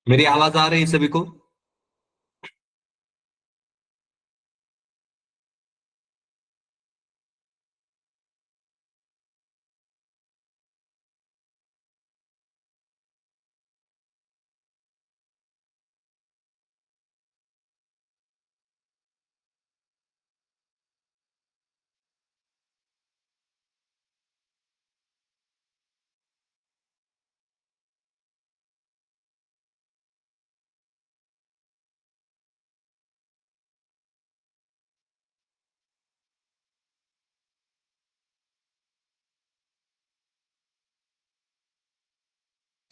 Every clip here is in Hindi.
मेरी आवाज आ रही है सभी को?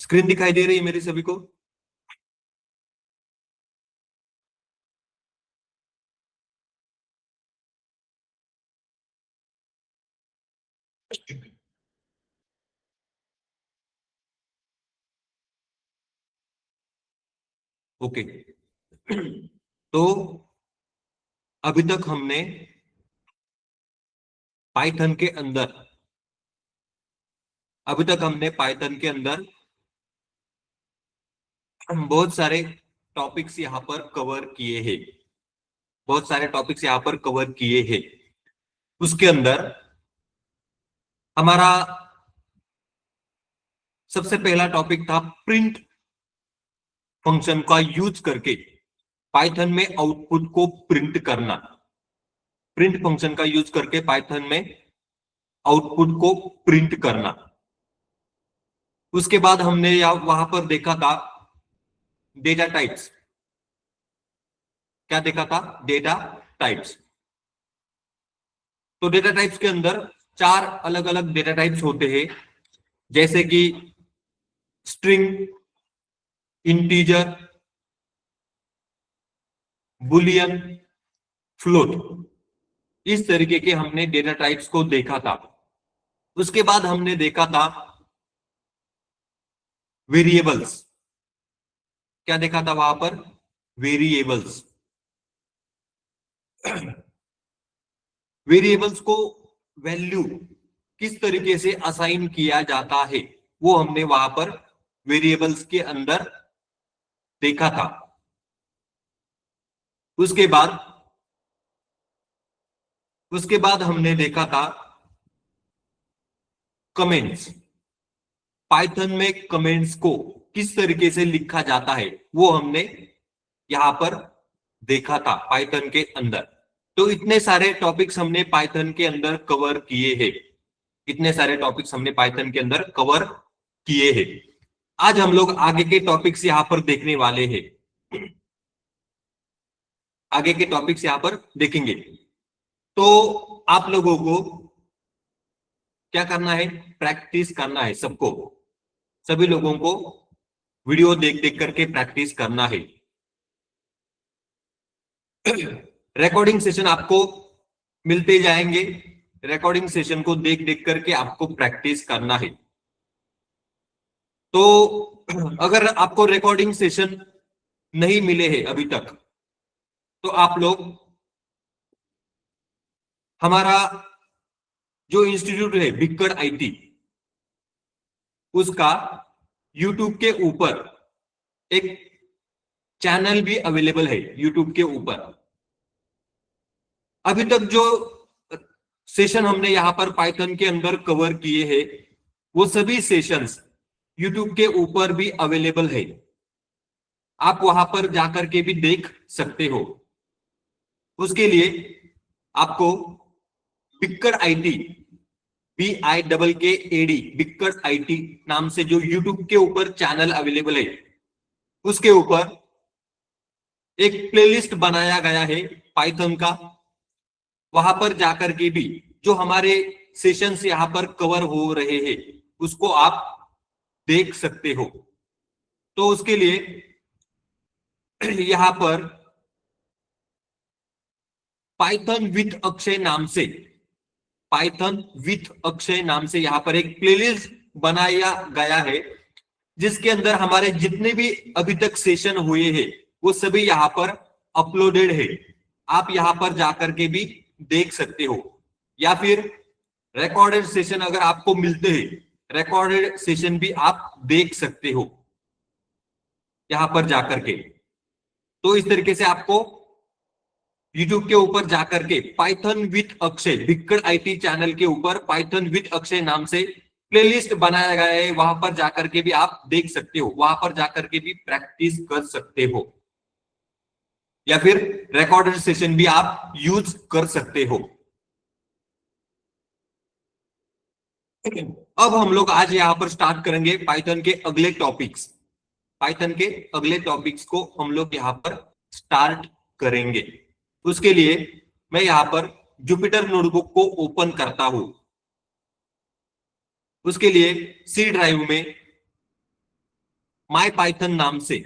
स्क्रीन दिखाई दे रही है मेरी सभी को? ओके। तो अभी तक हमने पाइथन के अंदर अभी तक हमने पाइथन के अंदर बहुत सारे टॉपिक्स यहाँ पर कवर किए हैं। बहुत सारे टॉपिक्स यहाँ पर कवर किए हैं। उसके अंदर हमारा सबसे पहला टॉपिक था प्रिंट फंक्शन का यूज करके पाइथन में आउटपुट को प्रिंट करना। प्रिंट फंक्शन का यूज करके पाइथन में आउटपुट को प्रिंट करना। उसके बाद हमने वहां पर देखा था डेटा टाइप्स। क्या देखा था? Data types. तो डेटा टाइप्स के अंदर चार अलग अलग डेटा टाइप्स होते हैं, जैसे कि स्ट्रिंग, इंटीजर, बुलियन, फ्लोट। इस तरीके के हमने डेटा टाइप्स को देखा था। उसके बाद हमने देखा था वेरिएबल्स। क्या देखा था वहां पर? वेरिएबल्स। वेरिएबल्स को वैल्यू किस तरीके से असाइन किया जाता है वो हमने वहां पर वेरिएबल्स के अंदर देखा था। उसके बाद हमने देखा था कमेंट्स। पाइथन में कमेंट्स को किस तरीके से लिखा जाता है वो हमने यहां पर देखा था पाइथन के अंदर। तो इतने सारे टॉपिक्स हमने पाइथन के अंदर कवर किए हैं। इतने सारे टॉपिक्स हमने पाइथन के अंदर कवर किए हैं। आज हम लोग आगे के टॉपिक्स यहां पर देखने वाले हैं। आगे के टॉपिक्स यहां पर देखेंगे। तो आप लोगों को क्या करना है? प्रैक्टिस करना है सबको। सभी लोगों को वीडियो देख देख करके प्रैक्टिस करना है। रिकॉर्डिंग सेशन आपको मिलते जाएंगे। रिकॉर्डिंग सेशन को देख देख करके आपको प्रैक्टिस करना है। तो अगर आपको रिकॉर्डिंग सेशन नहीं मिले हैं अभी तक, तो आप लोग हमारा जो इंस्टीट्यूट है बिक्कड़ आईटी, उसका यूट्यूब के ऊपर एक चैनल भी अवेलेबल है। यूट्यूब के ऊपर अभी तक जो सेशन हमने यहां पर पाइथन के अंदर कवर किए हैं वो सभी सेशंस यूट्यूब के ऊपर भी अवेलेबल है। आप वहां पर जाकर के भी देख सकते हो। उसके लिए आपको बिक्कड़ आईटी, BICKAD, बिक्कड़ आईटी नाम से जो यूट्यूब के ऊपर चैनल अवेलेबल है, उसके ऊपर एक प्लेलिस्ट बनाया गया है पाइथन का। वहां पर जाकर के भी जो हमारे सेशंस यहां पर कवर हो रहे हैं उसको आप देख सकते हो। तो उसके लिए यहां पर पाइथन विथ अक्षय नाम से यहां पर एक प्लेलिस्ट बनाया गया है, जिसके अंदर हमारे जितने भी अभी तक सेशन हुए हैं वो सभी यहां पर अपलोडेड है। आप यहां पर जाकर के भी देख सकते हो, या फिर रिकॉर्डेड सेशन अगर आपको मिलते हैं, रिकॉर्डेड सेशन भी आप देख सकते हो। यहां पर जाकर के। तो इस तरीके से आपको यूट्यूब के ऊपर जाकर के Python with Akshay, Bhikkad IT channel के ऊपर पाइथन विथ अक्षय नाम से प्लेलिस्ट बनाया गया है, वहां पर जाकर के भी आप देख सकते हो, वहां पर जाकर के भी प्रैक्टिस कर सकते हो, या फिर रिकॉर्डेड सेशन भी आप यूज कर सकते हो। अब हम लोग आज यहां पर स्टार्ट करेंगे पाइथन के अगले टॉपिक्स। पाइथन के अगले टॉपिक्स को हम लोग यहां पर स्टार्ट करेंगे। उसके लिए मैं यहां पर जुपिटर नोटबुक को ओपन करता हूं। उसके लिए सी ड्राइव में माय पाइथन नाम से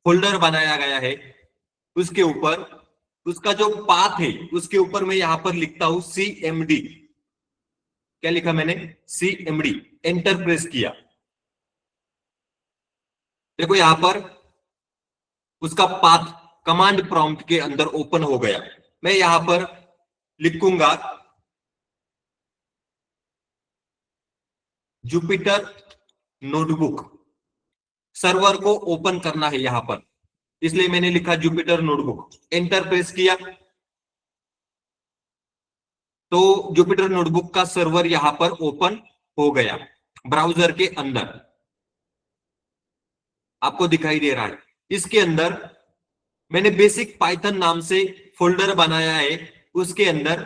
फोल्डर बनाया गया है। उसके ऊपर उसका जो पाथ है उसके ऊपर मैं यहां पर लिखता हूं CMD। क्या लिखा मैंने? CMD। एंटर प्रेस किया। देखो यहां पर उसका पाथ कमांड प्रॉम्प्ट के अंदर ओपन हो गया। मैं यहां पर लिखूंगा जुपिटर नोटबुक। सर्वर को ओपन करना है यहां पर, इसलिए मैंने लिखा जुपिटर नोटबुक। एंटर प्रेस किया तो जुपिटर नोटबुक का सर्वर यहां पर ओपन हो गया ब्राउजर के अंदर, आपको दिखाई दे रहा है। इसके अंदर मैंने बेसिक पाइथन नाम से फोल्डर बनाया है, उसके अंदर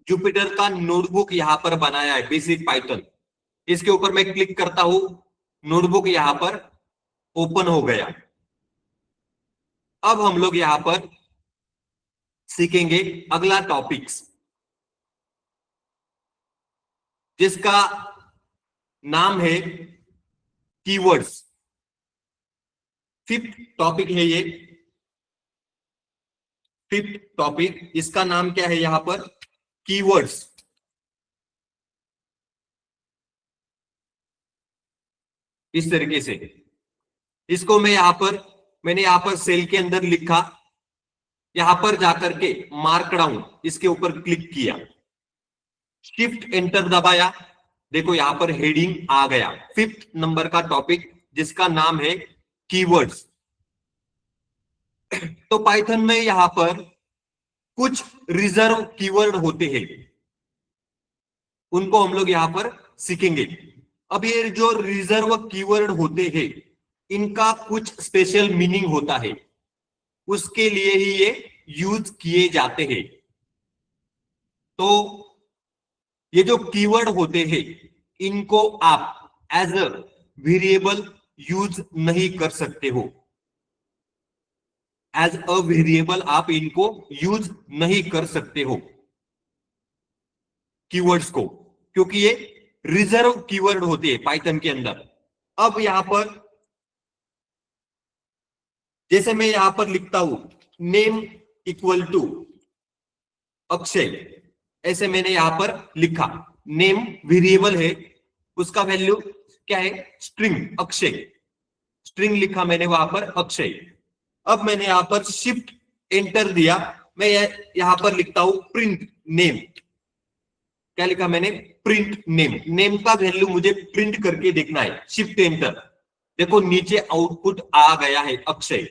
जुपिटर का नोटबुक यहां पर बनाया है, बेसिक पाइथन। इसके ऊपर मैं क्लिक करता हूं, नोटबुक यहां पर ओपन हो गया। अब हम लोग यहां पर सीखेंगे अगला टॉपिक्स, जिसका नाम है कीवर्ड्स। फिफ्थ टॉपिक है ये, फिफ्थ टॉपिक। इसका नाम क्या है यहां पर? कीवर्ड्स। इस तरीके से इसको मैं यहां पर, मैंने यहां पर सेल के अंदर लिखा, यहां पर जाकर के मार्क डाउन इसके ऊपर क्लिक किया, शिफ्ट एंटर दबाया। देखो यहां पर हेडिंग आ गया, फिफ्थ नंबर का टॉपिक जिसका नाम है कीवर्ड्स। तो पाइथन में यहां पर कुछ रिजर्व कीवर्ड होते हैं, उनको हम लोग यहां पर सीखेंगे। अब ये जो रिजर्व कीवर्ड होते हैं, इनका कुछ स्पेशल मीनिंग होता है, उसके लिए ही ये यूज किए जाते हैं। तो ये जो कीवर्ड होते हैं, इनको आप एज अ वेरिएबल यूज नहीं कर सकते हो। एज अ वेरिएबल आप इनको यूज नहीं कर सकते हो कीवर्ड्स को, क्योंकि ये रिजर्व कीवर्ड होते हैं पाइथन के अंदर। अब यहां पर जैसे मैं यहां पर लिखता हूं नेम इक्वल टू अक्षय, ऐसे मैंने यहां पर लिखा। नेम वेरिएबल है, उसका वैल्यू क्या है? स्ट्रिंग अक्षय। स्ट्रिंग लिखा मैंने वहां पर अक्षय। अब मैंने यहां पर शिफ्ट एंटर दिया, मैं यहां पर लिखता हूं प्रिंट नेम। क्या लिखा मैंने? Print name. नेम का वैल्यू मुझे प्रिंट करके देखना है, शिफ्ट एंटर। देखो नीचे आउटपुट आ गया है अक्षय,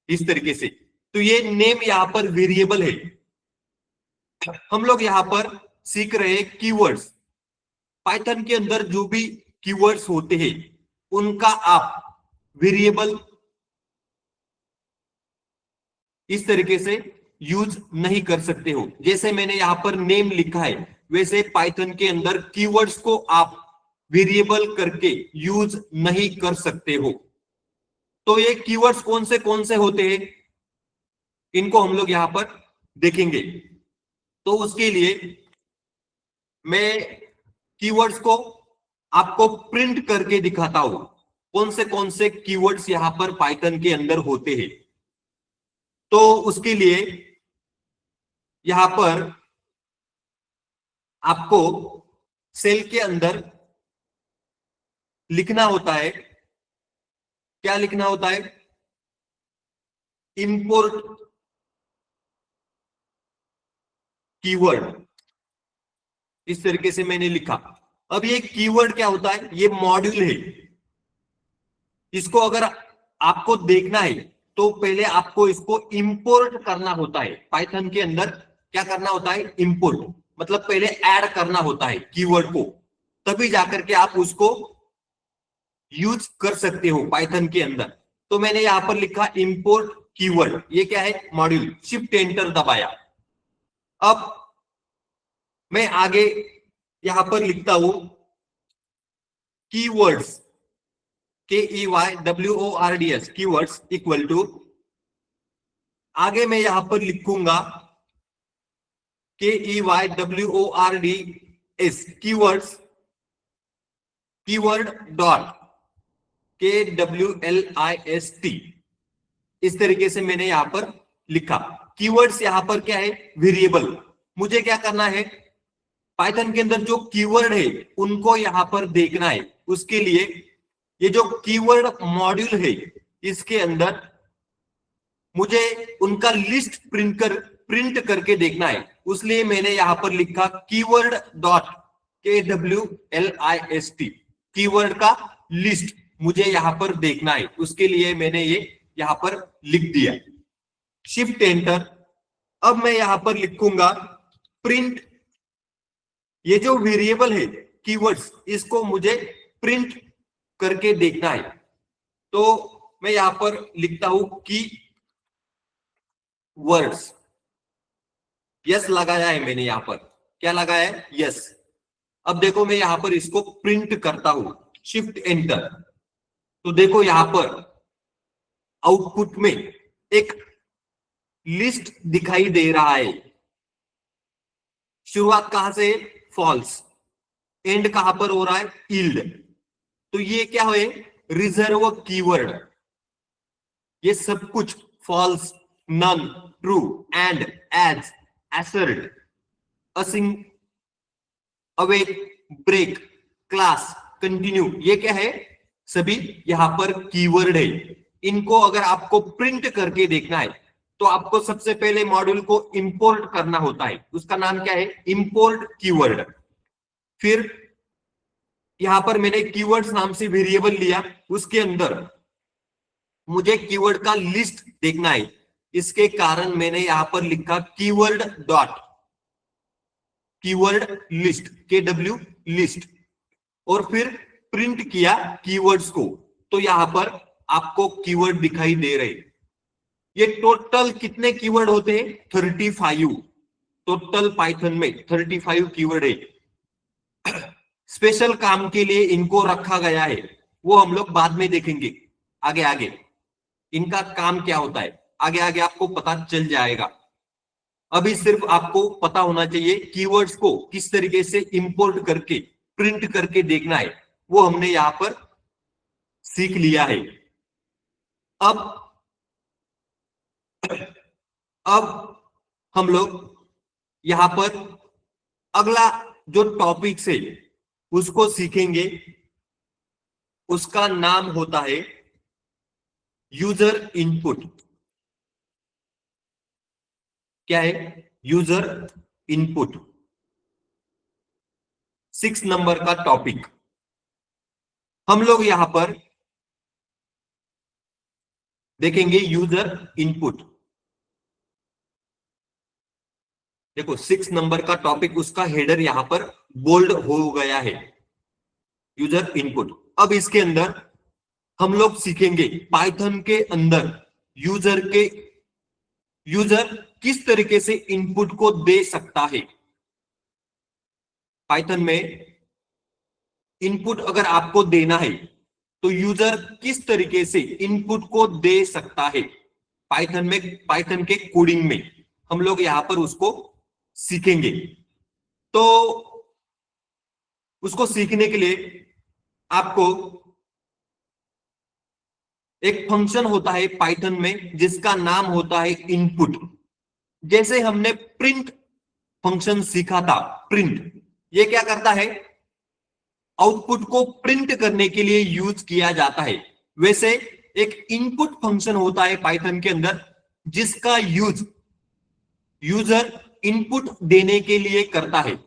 इस तरीके से। तो ये नेम यहां पर वेरिएबल है। हम लोग यहां पर सीख रहे हैं कीवर्ड्स। पाइथन के अंदर जो भी कीवर्ड्स होते हैं, उनका आप वेरिएबल इस तरीके से यूज नहीं कर सकते हो। जैसे मैंने यहां पर नेम लिखा है, वैसे पाइथन के अंदर कीवर्ड्स को आप वेरिएबल करके यूज नहीं कर सकते हो। तो ये कीवर्ड्स कौन से होते हैं, इनको हम लोग यहां पर देखेंगे। तो उसके लिए मैं कीवर्ड्स को आपको प्रिंट करके दिखाता हूं, कौन से कीवर्ड्स यहां पर पाइथन के अंदर होते हैं। तो उसके लिए यहां पर आपको सेल के अंदर लिखना होता है। क्या लिखना होता है? Import keyword. इस तरीके से मैंने लिखा। अब ये कीवर्ड क्या होता है? ये मॉड्यूल है। इसको अगर आपको देखना है तो पहले आपको इसको इंपोर्ट करना होता है। पाइथन के अंदर क्या करना होता है? इंपोर्ट, मतलब पहले ऐड करना होता है कीवर्ड को, तभी जाकर के आप उसको यूज कर सकते हो पाइथन के अंदर। तो मैंने यहां पर लिखा इंपोर्ट कीवर्ड, ये क्या है? मॉड्यूल। शिफ्ट एंटर दबाया। अब मैं आगे यहां पर लिखता हूं keywords, KEYWORDS, keywords equal to, आगे मैं यहां पर लिखूंगा KEYWORDS, keywords, keyword dot KWLIST। इस तरीके से मैंने यहां पर लिखा। कीवर्ड्स यहां पर क्या है? वेरिएबल। मुझे क्या करना है? पाइथन के अंदर जो कीवर्ड है उनको यहां पर देखना है। उसके लिए ये जो कीवर्ड मॉड्यूल है इसके अंदर मुझे उनका लिस्ट प्रिंट करके देखना है। उसलिए मैंने यहां पर लिखा कीवर्ड डॉट KWLIST, कीवर्ड का लिस्ट मुझे यहां पर देखना है। उसके लिए मैंने ये यहां पर लिख दिया। Shift enter. अब मैं यहां पर लिखूंगा प्रिंट। ये जो वेरिएबल है कीवर्ड्स, इसको मुझे प्रिंट करके देखना है। तो मैं यहां पर लिखता हूं की वर्ड्स। यस लगाया है मैंने यहां पर। क्या लगाया है? यस। अब देखो मैं यहां पर इसको प्रिंट करता हूं। Shift enter. तो देखो यहां पर आउटपुट में एक लिस्ट दिखाई दे रहा है। शुरुआत कहां से? फॉल्स। एंड कहां पर हो रहा है? यील्ड। तो ये क्या है? Reserve keyword. ये सब कुछ false, none, true, and, as, assert, async, await, break, class, continue, ये क्या है? सभी यहां पर कीवर्ड है। इनको अगर आपको प्रिंट करके देखना है तो आपको सबसे पहले मॉड्यूल को इंपोर्ट करना होता है। उसका नाम क्या है? Import keyword. फिर यहां पर मैंने कीवर्ड्स नाम से वेरिएबल लिया, उसके अंदर मुझे कीवर्ड का लिस्ट देखना है। इसके कारण मैंने यहां पर लिखा keyword dot keyword list, KW list, और फिर प्रिंट किया कीवर्ड्स को। तो यहां पर आपको कीवर्ड दिखाई दे रहे। ये टोटल कितने कीवर्ड होते हैं? 35। टोटल पाइथन में 35 कीवर्ड है। स्पेशल काम के लिए इनको रखा गया है, वो हम लोग बाद में देखेंगे। आगे आगे इनका काम क्या होता है, आगे आगे आपको पता चल जाएगा। अभी सिर्फ आपको पता होना चाहिए कीवर्ड्स को किस तरीके से इंपोर्ट करके प्रिंट करके देखना है, वो हमने यहां पर सीख लिया है। अब अब हम लोग यहां पर अगला जो टॉपिक है उसको सीखेंगे। उसका नाम होता है यूजर इनपुट। क्या है? User input. 6 नंबर का टॉपिक। हम लोग यहां पर देखेंगे यूजर इनपुट। देखो 6 नंबर का टॉपिक, उसका हेडर यहां पर बोल्ड हो गया है, यूजर इनपुट। अब इसके अंदर हम लोग सीखेंगे पाइथन के अंदर यूजर किस तरीके से इनपुट को दे सकता है। पाइथन में इनपुट अगर आपको देना है तो यूजर किस तरीके से इनपुट को दे सकता है पाइथन में, पाइथन के कोडिंग में हम लोग यहां पर उसको सीखेंगे। तो उसको सीखने के लिए आपको एक फंक्शन होता है पाइथन में जिसका नाम होता है इनपुट। जैसे हमने प्रिंट फंक्शन सीखा था, प्रिंट ये क्या करता है? आउटपुट को प्रिंट करने के लिए यूज किया जाता है। वैसे एक इनपुट फंक्शन होता है पाइथन के अंदर जिसका यूज यूजर इनपुट देने के लिए करता है।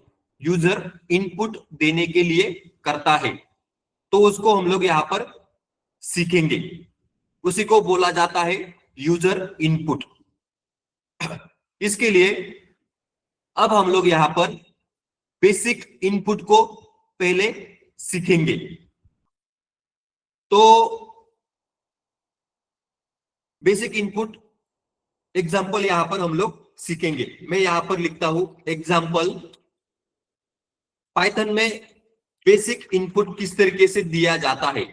यूजर इनपुट देने के लिए करता है, तो उसको हम लोग यहां पर सीखेंगे। उसी को बोला जाता है यूजर इनपुट। इसके लिए अब हम लोग यहां पर बेसिक इनपुट को पहले सीखेंगे। तो बेसिक इनपुट एग्जाम्पल यहां पर हम लोग सीखेंगे। मैं यहां पर लिखता हूं एग्जाम्पल, पाइथन में बेसिक इनपुट किस तरीके से दिया जाता है।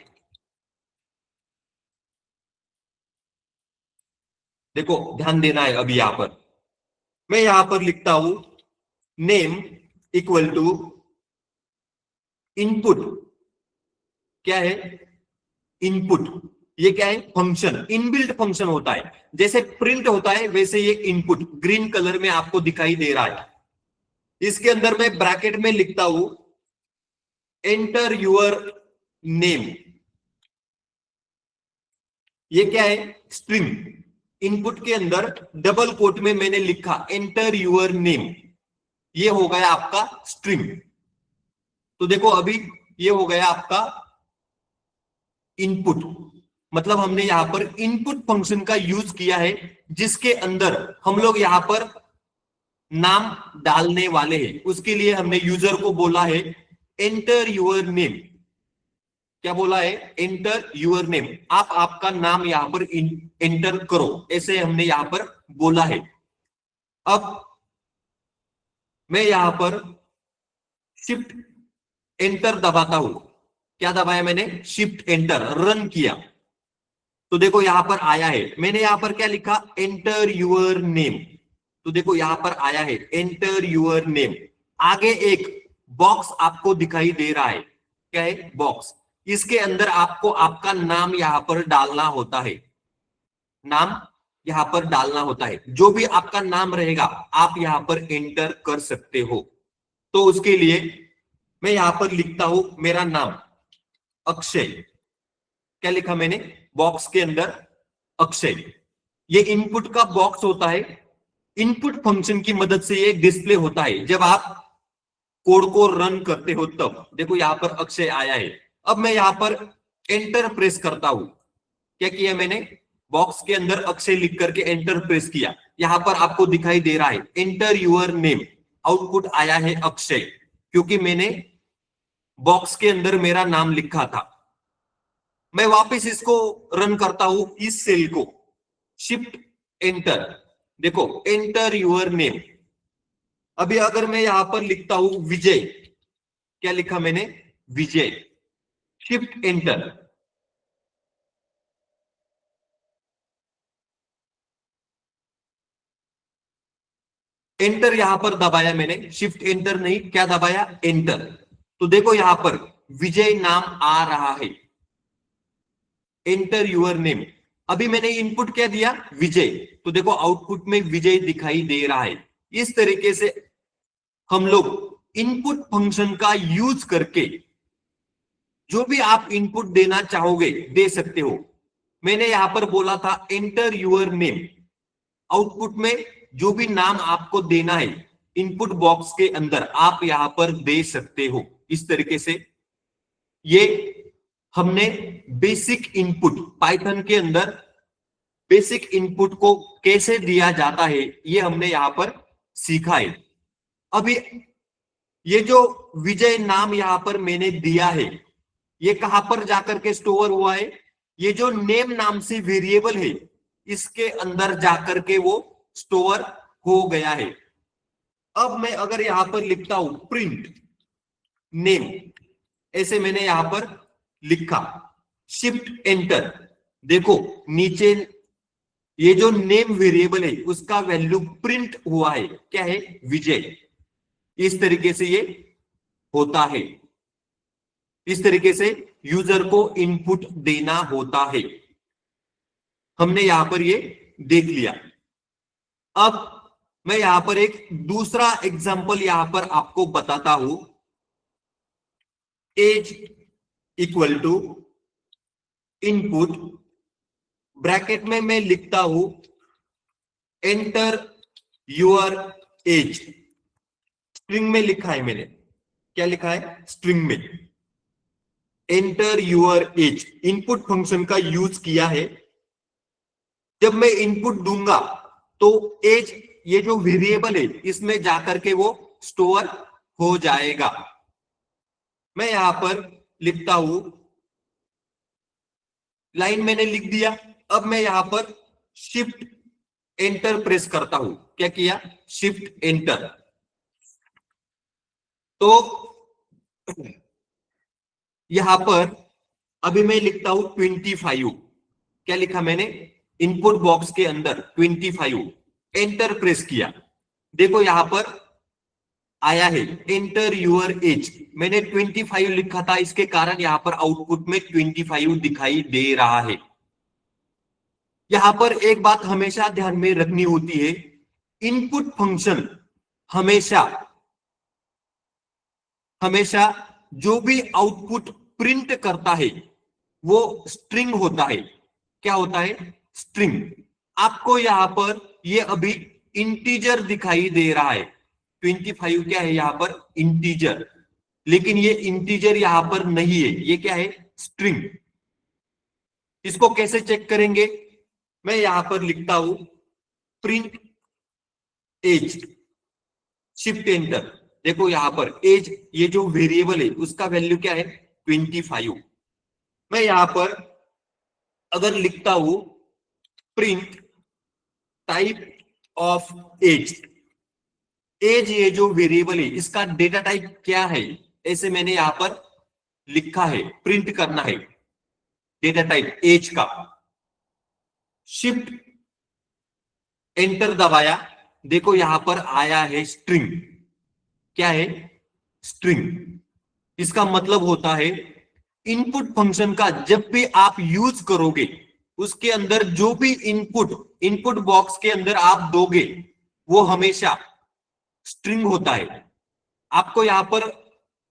देखो ध्यान देना है अभी यहां पर। मैं यहां पर लिखता हूं नेम इक्वल टू इनपुट। क्या है इनपुट? ये क्या है? फंक्शन, इनबिल्ट फंक्शन होता है। जैसे प्रिंट होता है वैसे ये इनपुट ग्रीन कलर में आपको दिखाई दे रहा है। इसके अंदर मैं ब्रैकेट में लिखता हूं एंटर यूर नेम। ये क्या है? स्ट्रिंग। इनपुट के अंदर डबल कोट में मैंने लिखा एंटर यूर नेम, ये हो गया आपका स्ट्रिंग। तो देखो अभी ये हो गया आपका इनपुट। मतलब हमने यहां पर इनपुट फंक्शन का यूज किया है, जिसके अंदर हम लोग यहां पर नाम डालने वाले हैं। उसके लिए हमने यूजर को बोला है एंटर यूर नेम। क्या बोला है? Enter your name. आप आपका नाम यहां पर एंटर करो, ऐसे हमने यहां पर बोला है। अब मैं यहां पर शिफ्ट एंटर दबाता हूं। क्या दबाया मैंने? शिफ्ट एंटर, रन किया तो देखो यहां पर आया है। मैंने यहां पर क्या लिखा? Enter your name. तो देखो यहां पर आया है एंटर यूर नेम। आगे एक बॉक्स आपको दिखाई दे रहा है। क्या है? बॉक्स। इसके अंदर आपको आपका नाम यहां पर डालना होता है। नाम यहां पर डालना होता है। जो भी आपका नाम रहेगा आप यहां पर एंटर कर सकते हो। तो उसके लिए मैं यहां पर लिखता हूं मेरा नाम अक्षय। क्या लिखा मैंने? बॉक्स के अंदर अक्षय। ये इनपुट का बॉक्स होता है। इनपुट फंक्शन की मदद से ये डिस्प्ले होता है जब आप कोड को रन करते हो तब। देखो यहां पर अक्षय आया है। अब मैं यहां पर एंटर प्रेस करता हूं। क्या किया मैंने? बॉक्स के अंदर अक्षय लिख करके एंटर प्रेस किया। यहां पर आपको दिखाई दे रहा है एंटर यूर नेम। आउटपुट आया है अक्षय, क्योंकि मैंने बॉक्स के अंदर मेरा नाम लिखा था। मैं वापस इसको रन करता हूं, इस सेल को शिफ्ट एंटर। देखो एंटर यूर नेम। अभी अगर मैं यहां पर लिखता हूं विजय, क्या लिखा मैंने? विजय। Shift enter. एंटर यहां पर दबाया मैंने, शिफ्ट एंटर नहीं, क्या दबाया? एंटर। तो देखो यहां पर विजय नाम आ रहा है। Enter your name. अभी मैंने इनपुट क्या दिया? विजय। तो देखो आउटपुट में विजय दिखाई दे रहा है। इस तरीके से हम लोग इनपुट फंक्शन का यूज करके जो भी आप इनपुट देना चाहोगे दे सकते हो। मैंने यहां पर बोला था एंटर यूर नेम। आउटपुट में जो भी नाम आपको देना है इनपुट बॉक्स के अंदर आप यहां पर दे सकते हो। इस तरीके से ये हमने बेसिक इनपुट, पाइथन के अंदर बेसिक इनपुट को कैसे दिया जाता है ये हमने यहां पर सीखा है। अभी ये जो विजय नाम यहां पर मैंने दिया है ये कहां पर जाकर के स्टोर हुआ है? ये जो नेम नाम से वेरिएबल है इसके अंदर जाकर के वो स्टोर हो गया है। अब मैं अगर यहां पर लिखता हूं प्रिंट नेम, ऐसे मैंने यहां पर लिखा, शिफ्ट एंटर। देखो नीचे ये जो नेम वेरिएबल है उसका वैल्यू प्रिंट हुआ है। क्या है? विजय। इस तरीके से ये होता है। इस तरीके से यूजर को इनपुट देना होता है। हमने यहां पर ये देख लिया। अब मैं यहां पर एक दूसरा एग्जांपल यहां पर आपको बताता हूं। Age equal to input, bracket में मैं लिखता हूं एंटर यूर एज। स्ट्रिंग में लिखा है मैंने। क्या लिखा है? स्ट्रिंग में enter your age. Input function का यूज किया है जब मैं इनपुट दूंगा तो एज, ये जो वेरिएबल है, इसमें जाकर के वो स्टोर हो जाएगा। मैं यहां पर लिखता हूं, लाइन मैंने लिख दिया। अब मैं यहां पर शिफ्ट एंटर प्रेस करता हूं। क्या किया? Shift enter. तो यहां पर अभी मैं लिखता हूं 25। क्या लिखा मैंने? इनपुट बॉक्स के अंदर 25 एंटर प्रेस किया। देखो यहां पर आया है एंटर यूर एज। मैंने 25 लिखा था, इसके कारण यहां पर आउटपुट में 25 दिखाई दे रहा है। यहां पर एक बात हमेशा ध्यान में रखनी होती है, इनपुट फंक्शन हमेशा हमेशा जो भी आउटपुट प्रिंट करता है वो स्ट्रिंग होता है। क्या होता है? स्ट्रिंग। आपको यहां पर ये अभी इंटीजर दिखाई दे रहा है। 25 क्या है यहां पर? इंटीजर। लेकिन ये इंटीजर यहां पर नहीं है, ये क्या है? स्ट्रिंग। इसको कैसे चेक करेंगे? मैं यहां पर लिखता हूं प्रिंट एज, शिफ्ट एंटर। देखो यहां पर एज, ये जो वेरिएबल है उसका वैल्यू क्या है? 25। मैं यहां पर अगर लिखता हूं print type of age, age ये जो वेरिएबल है इसका डेटा टाइप क्या है, ऐसे मैंने यहां पर लिखा है, प्रिंट करना है डेटा टाइप एज का। शिफ्ट एंटर दबाया, देखो यहां पर आया है स्ट्रिंग। क्या है? स्ट्रिंग। इसका मतलब होता है इनपुट फंक्शन का जब भी आप यूज करोगे, उसके अंदर जो भी इनपुट बॉक्स के अंदर आप दोगे वो हमेशा स्ट्रिंग होता है। आपको यहां पर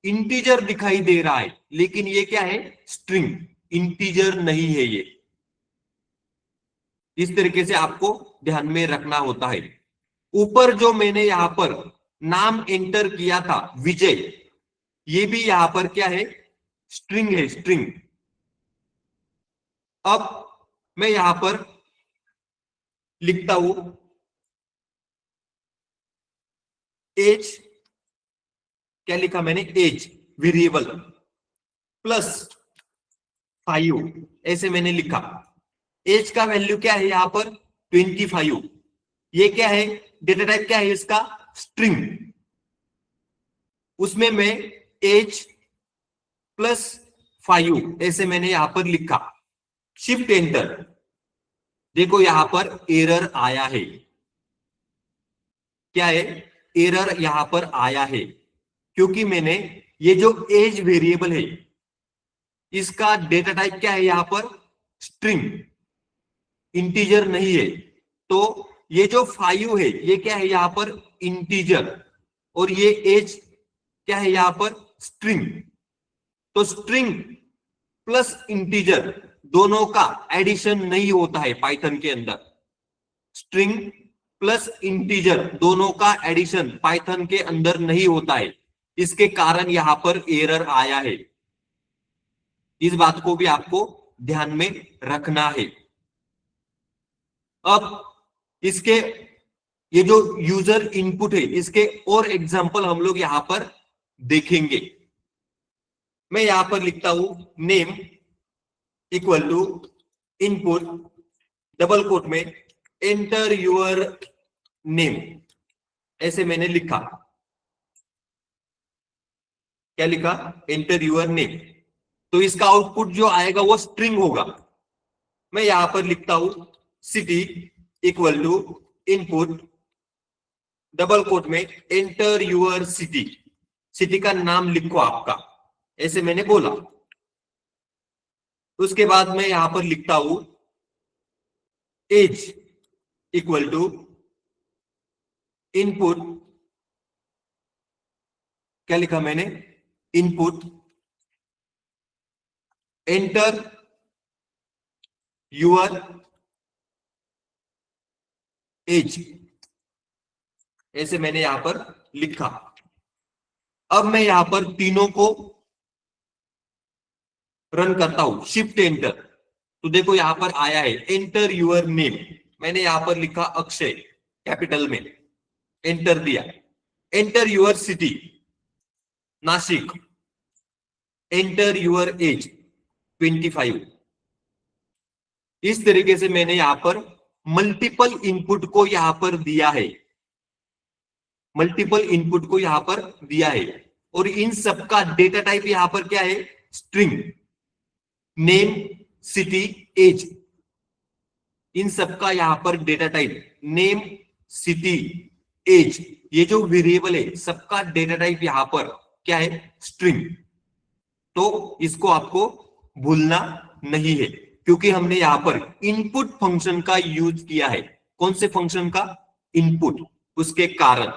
इंटीजर दिखाई दे रहा है, लेकिन ये क्या है? स्ट्रिंग, इंटीजर नहीं है ये। इस तरीके से आपको ध्यान में रखना होता है। ऊपर जो मैंने यहां पर नाम एंटर किया था विजय, ये भी यहां पर क्या है? स्ट्रिंग है, स्ट्रिंग। अब मैं यहां पर लिखता हूं एज, क्या लिखा मैंने? एज वेरिएबल प्लस 5, ऐसे मैंने लिखा। एज का वैल्यू क्या है यहां पर? 25। ये क्या है? डेटा टाइप क्या है इसका? स्ट्रिंग। उसमें मैं एज प्लस 5 ऐसे मैंने यहां पर लिखा। Shift enter. देखो यहां पर एरर आया है। क्या है? एरर यहां पर आया है क्योंकि मैंने ये जो एज वेरिएबल है इसका डेटा टाइप क्या है यहां पर? स्ट्रिंग, इंटीजर नहीं है। तो ये जो 5 है ये क्या है यहां पर? इंटीजर। और ये एज क्या है यहां पर? स्ट्रिंग। तो स्ट्रिंग प्लस इंटीजर दोनों का एडिशन नहीं होता है पाइथन के अंदर। स्ट्रिंग प्लस इंटीजर दोनों का एडिशन पाइथन के अंदर नहीं होता है। इसके कारण यहां पर एरर आया है। इस बात को भी आपको ध्यान में रखना है। अब इसके ये जो यूजर इनपुट है इसके और एग्जांपल हम लोग यहां पर देखेंगे। मैं यहां पर लिखता हूं name equal to input, double quote में एंटर योर नेम, ऐसे मैंने लिखा। क्या लिखा? Enter your name. तो इसका आउटपुट जो आएगा वो स्ट्रिंग होगा। मैं यहां पर लिखता हूं city equal to input, double quote में एंटर योर सिटी, सिटी का नाम लिखो आपका, ऐसे मैंने बोला। उसके बाद मैं यहां पर लिखता हूं एज इक्वल टू इनपुट, क्या लिखा मैंने? इनपुट एंटर योर एज, ऐसे मैंने यहां पर लिखा। अब मैं यहां पर तीनों को रन करता हूं, शिफ्ट एंटर। तो देखो यहां पर आया है एंटर योर नेम। मैंने यहां पर लिखा अक्षय कैपिटल में, एंटर दिया। Enter your city, Nashik. Enter your age, 25। इस तरीके से मैंने यहां पर मल्टीपल इनपुट को यहां पर दिया है, मल्टीपल इनपुट को यहां पर दिया है। और इन सबका डेटा टाइप यहां पर क्या है? स्ट्रिंग। नेम, सिटी, एज, इन सबका यहां पर data type name, city, age, ये जो वेरिएबल है सबका डेटा टाइप यहां पर क्या है? स्ट्रिंग। तो इसको आपको भूलना नहीं है, क्योंकि हमने यहां पर इनपुट फंक्शन का यूज किया है। कौन से फंक्शन का? इनपुट, उसके कारण।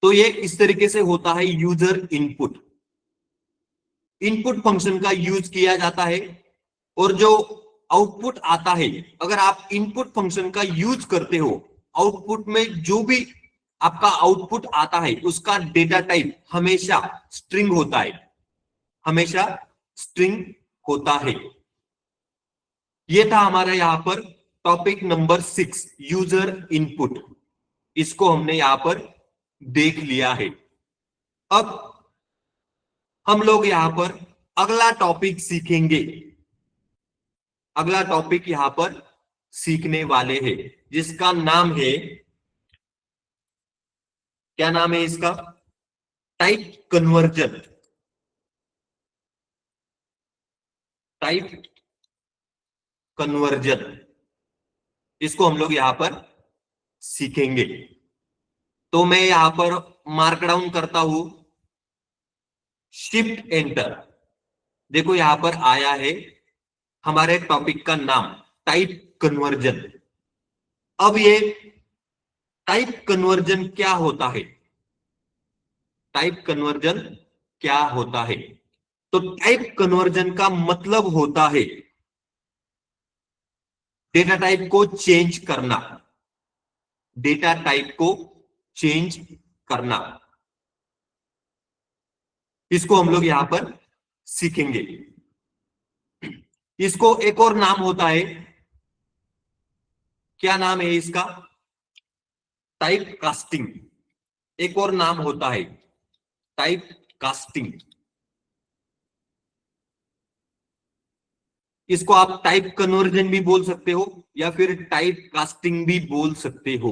तो ये इस तरीके से होता है यूजर इनपुट। इनपुट फंक्शन का यूज किया जाता है, और जो आउटपुट आता है, अगर आप इनपुट फंक्शन का यूज करते हो, आउटपुट में जो भी आपका आउटपुट आता है उसका डेटा टाइप हमेशा स्ट्रिंग होता है, हमेशा स्ट्रिंग होता है। ये था हमारा यहां पर टॉपिक नंबर 6, यूजर इनपुट। इसको हमने यहां पर देख लिया है। अब हम लोग यहां पर अगला टॉपिक सीखेंगे। अगला टॉपिक यहां पर सीखने वाले हैं, जिसका नाम है, क्या नाम है इसका? Type conversion. टाइप कन्वर्जन, इसको हम लोग यहां पर सीखेंगे। तो मैं यहां पर मार्क डाउन करता हूं, शिफ्ट एंटर। देखो यहां पर आया है हमारे टॉपिक का नाम, टाइप कन्वर्जन। अब ये टाइप कन्वर्जन क्या होता है? टाइप कन्वर्जन क्या होता है? तो टाइप कन्वर्जन का मतलब होता है डेटा टाइप को चेंज करना, डेटा टाइप को चेंज करना। इसको हम लोग यहां पर सीखेंगे। इसको एक और नाम होता है, क्या नाम है इसका? Type casting. एक और नाम होता है टाइप कास्टिंग। इसको आप टाइप कन्वर्जन भी बोल सकते हो, या फिर टाइप कास्टिंग भी बोल सकते हो।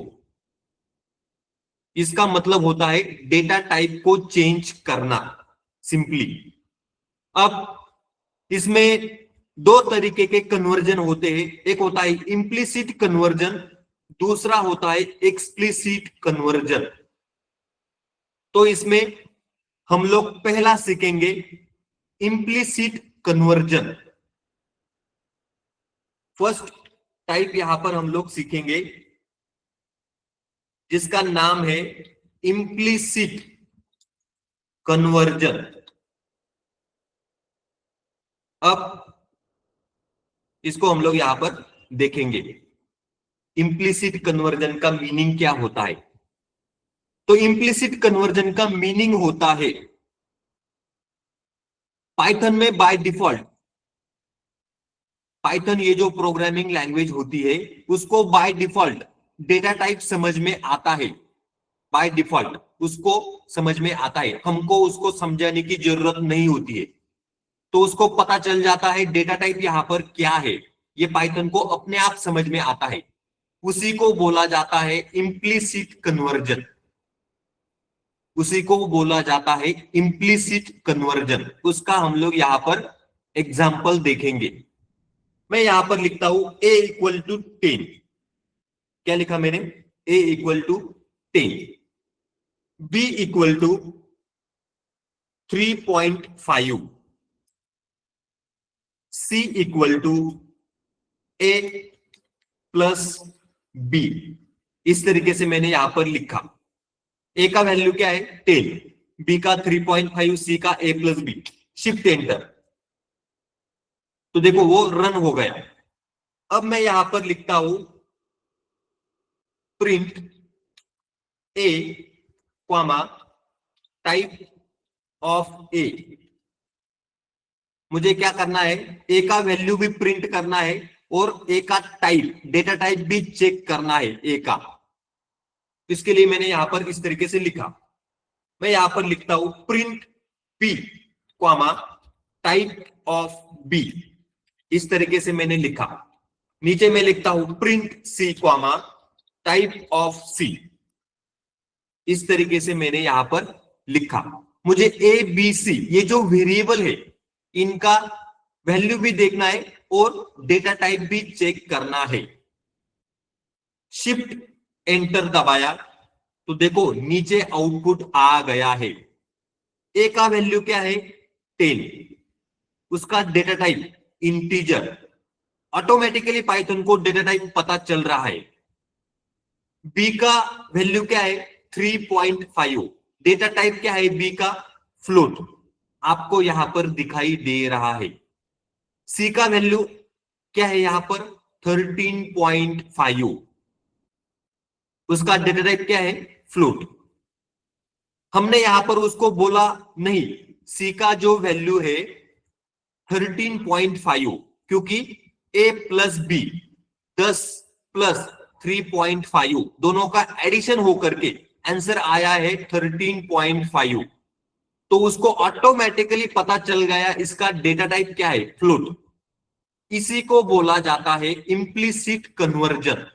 इसका मतलब होता है डेटा टाइप को चेंज करना, सिंपली। अब इसमें दो तरीके के कन्वर्जन होते हैं। एक होता है इंप्लिसिट कन्वर्जन, दूसरा होता है एक्सप्लिसिट कन्वर्जन। तो इसमें हम लोग पहला सीखेंगे इंप्लिसिट कन्वर्जन। फर्स्ट टाइप यहां पर हम लोग सीखेंगे, जिसका नाम है इंप्लिसिट कन्वर्जन। अब इसको हम लोग यहां पर देखेंगे, इंप्लिसिट कन्वर्जन का मीनिंग क्या होता है। तो इंप्लिसिट कन्वर्जन का मीनिंग होता है, पाइथन में बाय डिफॉल्ट, पाइथन ये जो प्रोग्रामिंग लैंग्वेज होती है उसको बाय डिफॉल्ट डेटा टाइप समझ में आता है। बाय डिफॉल्ट उसको समझ में आता है, हमको उसको समझाने की जरूरत नहीं होती है। तो उसको पता चल जाता है डेटा टाइप यहां पर क्या है, ये पाइथन को अपने आप समझ में आता है। उसी को बोला जाता है इंप्लिसिट कन्वर्जन, उसी को बोला जाता है इंप्लिसिट कन्वर्जन। उसका हम लोग यहां पर एग्जाम्पल देखेंगे। मैं यहां पर लिखता हूं a इक्वल टू 10। क्या लिखा मैंने? a equal to 10, b equal to 3.5, c equal to a plus b। इस तरीके से मैंने यहां पर लिखा। ए का वैल्यू क्या है? 10, बी का 3.5, सी का a plus B. Shift enter, तो देखो वो रन हो गया। अब मैं यहां पर लिखता हूं print a comma type of a. मुझे क्या करना है? ए का वैल्यू भी प्रिंट करना है, और ए का टाइप, डेटा टाइप भी चेक करना है ए का। इसके लिए मैंने यहां पर इस तरीके से लिखा। मैं यहां पर लिखता हूं print p comma type of b, इस तरीके से मैंने लिखा। नीचे मैं लिखता हूं print c comma type of c, इस तरीके से मैंने यहां पर लिखा। मुझे ए बी सी ये जो वेरिएबल है इनका वैल्यू भी देखना है और डेटा टाइप भी चेक करना है। शिफ्ट एंटर दबाया तो देखो नीचे आउटपुट आ गया है। ए का वैल्यू क्या है 10, उसका data type integer, automatically Python को डेटा टाइप पता चल रहा है। बी का वैल्यू क्या है 3.5, डेटा टाइप क्या है बी का फ्लोट, आपको यहां पर दिखाई दे रहा है। सी का वैल्यू क्या है यहां पर 13.5, उसका डेटा टाइप क्या है फ्लोट। हमने यहां पर उसको बोला नहीं, सी का जो वैल्यू है 13.5, क्योंकि ए प्लस बी 10 प्लस 3.5 दोनों का एडिशन होकर के आंसर आया है 13.5, तो उसको ऑटोमेटिकली पता चल गया इसका डेटा टाइप क्या है फ्लोट। इसी को बोला जाता है implicit conversion.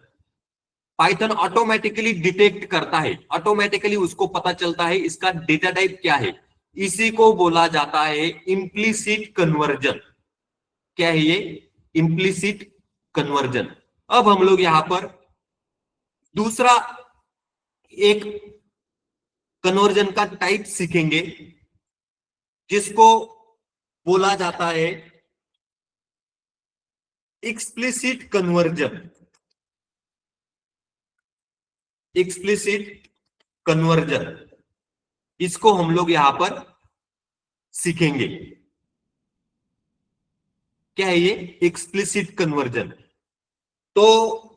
Python automatically detect करता है, ऑटोमेटिकली उसको पता चलता है इसका डेटा टाइप क्या है, इसी को बोला जाता है इम्प्लिसिट कन्वर्जन। क्या है ये इम्प्लिसिट कन्वर्जन। अब हम लोग यहां पर दूसरा एक कन्वर्जन का टाइप सीखेंगे जिसको बोला जाता है एक्सप्लिसिट कन्वर्जन। एक्सप्लिसिट कन्वर्जन, इसको हम लोग यहां पर सीखेंगे। क्या है ये एक्सप्लिसिट कन्वर्जन, तो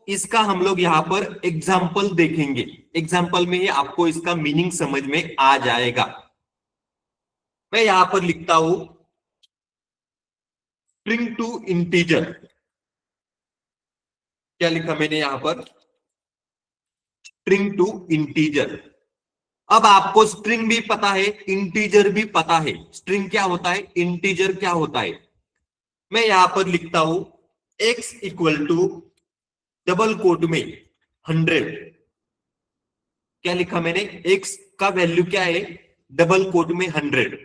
इसका हम लोग यहां पर एग्जाम्पल देखेंगे। एग्जाम्पल में ही आपको इसका मीनिंग समझ में आ जाएगा। मैं यहां पर लिखता हूं स्ट्रिंग टू इंटीजर। क्या लिखा मैंने यहां पर स्ट्रिंग टू इंटीजर। अब आपको स्ट्रिंग भी पता है इंटीजर भी पता है, स्ट्रिंग क्या होता है इंटीजर क्या होता है। मैं यहां पर लिखता हूं x equal to double quote में 100। क्या लिखा मैंने x का वैल्यू क्या है डबल कोट में 100।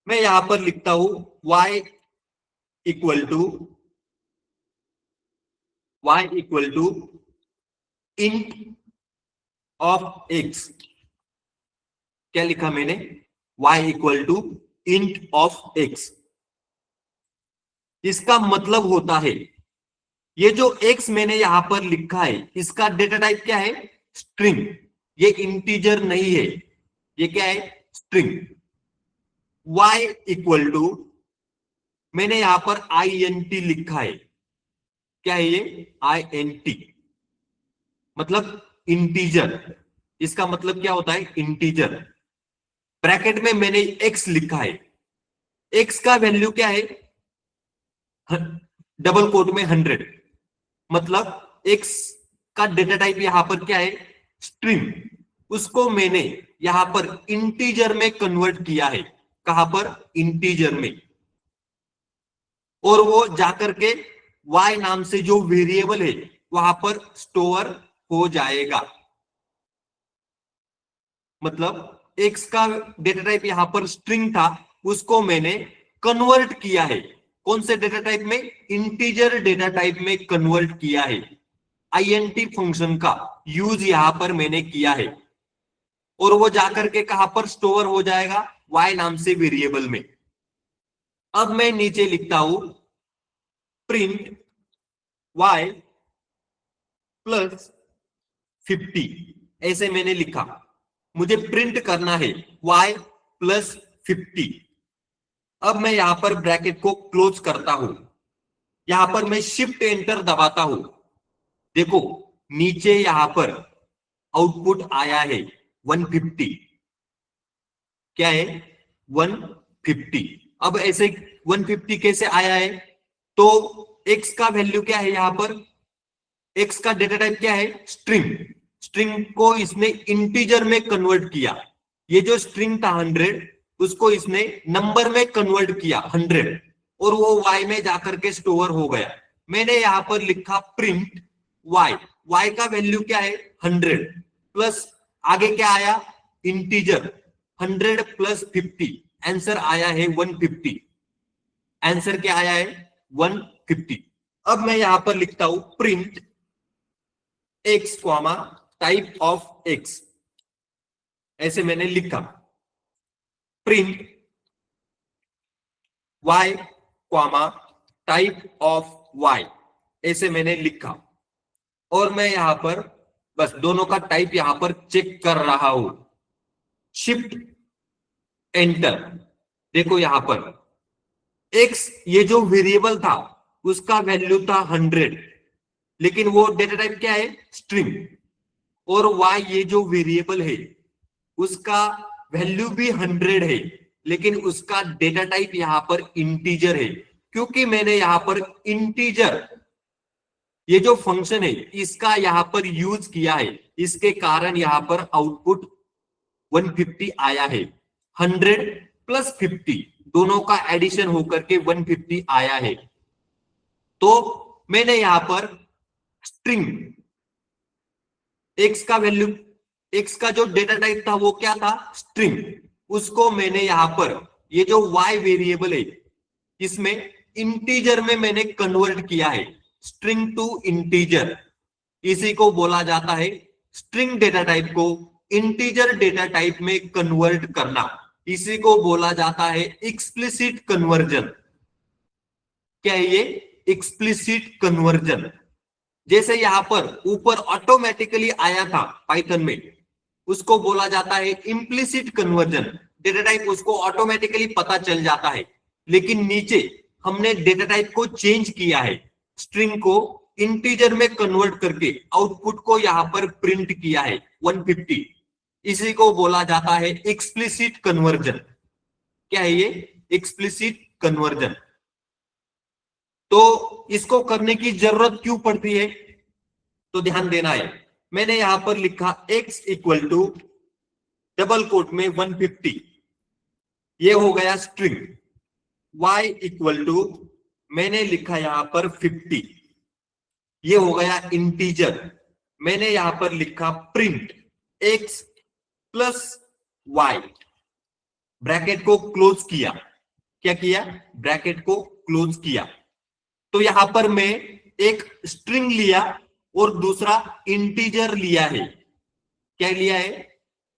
मैं यहां पर लिखता हूं y equal to int of x। क्या लिखा मैंने y equal to int of x। इसका मतलब होता है ये जो x मैंने यहां पर लिखा है इसका डेटा टाइप क्या है स्ट्रिंग, ये इंटीजर नहीं है, ये क्या है स्ट्रिंग। y इक्वल टू मैंने यहां पर int लिखा है। क्या है ये int मतलब इंटीजर, इसका मतलब क्या होता है इंटीजर। ब्रैकेट में मैंने x लिखा है, x का वैल्यू क्या है डबल कोट में 100, मतलब x का डेटा टाइप यहां पर क्या है स्ट्रिंग, उसको मैंने यहां पर इंटीजर में कन्वर्ट किया है। कहां पर इंटीजर में, और वो जाकर के y नाम से जो वेरिएबल है वहां पर स्टोर हो जाएगा। मतलब x का डेटा टाइप यहां पर स्ट्रिंग था, उसको मैंने कन्वर्ट किया है कौन से डेटा टाइप में इंटीजर डेटा टाइप में कन्वर्ट किया है। int फंक्शन का यूज यहां पर मैंने किया है और वो जाकर के कहां पर स्टोर हो जाएगा y नाम से वेरिएबल में। अब मैं नीचे लिखता हूं प्रिंट y प्लस 50, ऐसे मैंने लिखा। मुझे प्रिंट करना है y प्लस 50। अब मैं यहां पर ब्रैकेट को क्लोज करता हूं, यहां पर मैं शिफ्ट एंटर दबाता हूं। देखो नीचे यहां पर आउटपुट आया है 150। क्या है 150। अब ऐसे 150 कैसे आया है, तो एक्स का वैल्यू क्या है, यहां पर एक्स का डेटा टाइप क्या है, स्ट्रिंग। स्ट्रिंग को इसने इंटीजर में कन्वर्ट किया। ये जो स्ट्रिंग था 100, उसको इसने नंबर में कन्वर्ट किया 100, और वो y में जाकर के स्टोर हो गया। मैंने यहां पर लिखा प्रिंट y। y का वैल्यू क्या है, 100, प्लस आगे क्या आया, इंटीजर 100 प्लस 50, आंसर आया है 150। आंसर क्या आया है, 150। अब मैं यहां पर लिखता हूं print x comma type of x, ऐसे मैंने लिखा। Print y comma type of y, ऐसे मैंने लिखा। और मैं यहां पर बस दोनों का टाइप यहां पर चेक कर रहा हूं। Shift enter. देखो यहां पर x ये जो वेरिएबल था उसका वैल्यू था 100, लेकिन वो डेटा टाइप क्या है, स्ट्रिंग। और y ये जो वेरिएबल है उसका वैल्यू भी 100 है, लेकिन उसका डेटा टाइप यहां पर इंटीजर है। क्योंकि मैंने यहां पर इंटीजर ये जो फंक्शन है इसका यहां पर यूज किया है, इसके कारण यहां पर आउटपुट 150 आया है। 100 प्लस 50 दोनों का एडिशन होकर के 150 आया है। तो मैंने यहां पर स्ट्रिंग एक्स का वैल्यू, एक्स का जो डेटा टाइप था वो क्या था, स्ट्रिंग। उसको मैंने यहां पर ये जो y वेरिएबल है इसमें इंटीजर में मैंने कन्वर्ट किया है, स्ट्रिंग टू इंटीजर। इसी को बोला जाता है, स्ट्रिंग डेटा टाइप को इंटीजर डेटा टाइप में कन्वर्ट करना, इसी को बोला जाता है एक्सप्लिसिट कन्वर्जन। क्या है ये, एक्सप्लिसिट कन्वर्जन। जैसे यहां पर ऊपर ऑटोमेटिकली आया था पाइथन में, उसको बोला जाता है इम्प्लिसिट कन्वर्जन। डेटा टाइप उसको ऑटोमेटिकली पता चल जाता है, लेकिन नीचे हमने डेटा टाइप को चेंज किया है, स्ट्रिंग को इंटीजर में कन्वर्ट करके आउटपुट को यहां पर प्रिंट किया है 150। इसी को बोला जाता है एक्सप्लिसिट कन्वर्जन। क्या है ये, एक्सप्लिसिट कन्वर्जन। तो इसको करने की जरूरत क्यों पड़ती है, तो ध्यान देना है। मैंने यहां पर लिखा x equal to double quote में 150, ये हो गया स्ट्रिंग। y इक्वल टू मैंने लिखा यहां पर 50, ये हो गया इंटीजर। मैंने यहां पर लिखा print x plus y, bracket को क्लोज किया। क्या किया, ब्रैकेट को क्लोज किया। तो यहां पर मैं एक स्ट्रिंग लिया और दूसरा इंटीजर लिया है। क्या लिया है,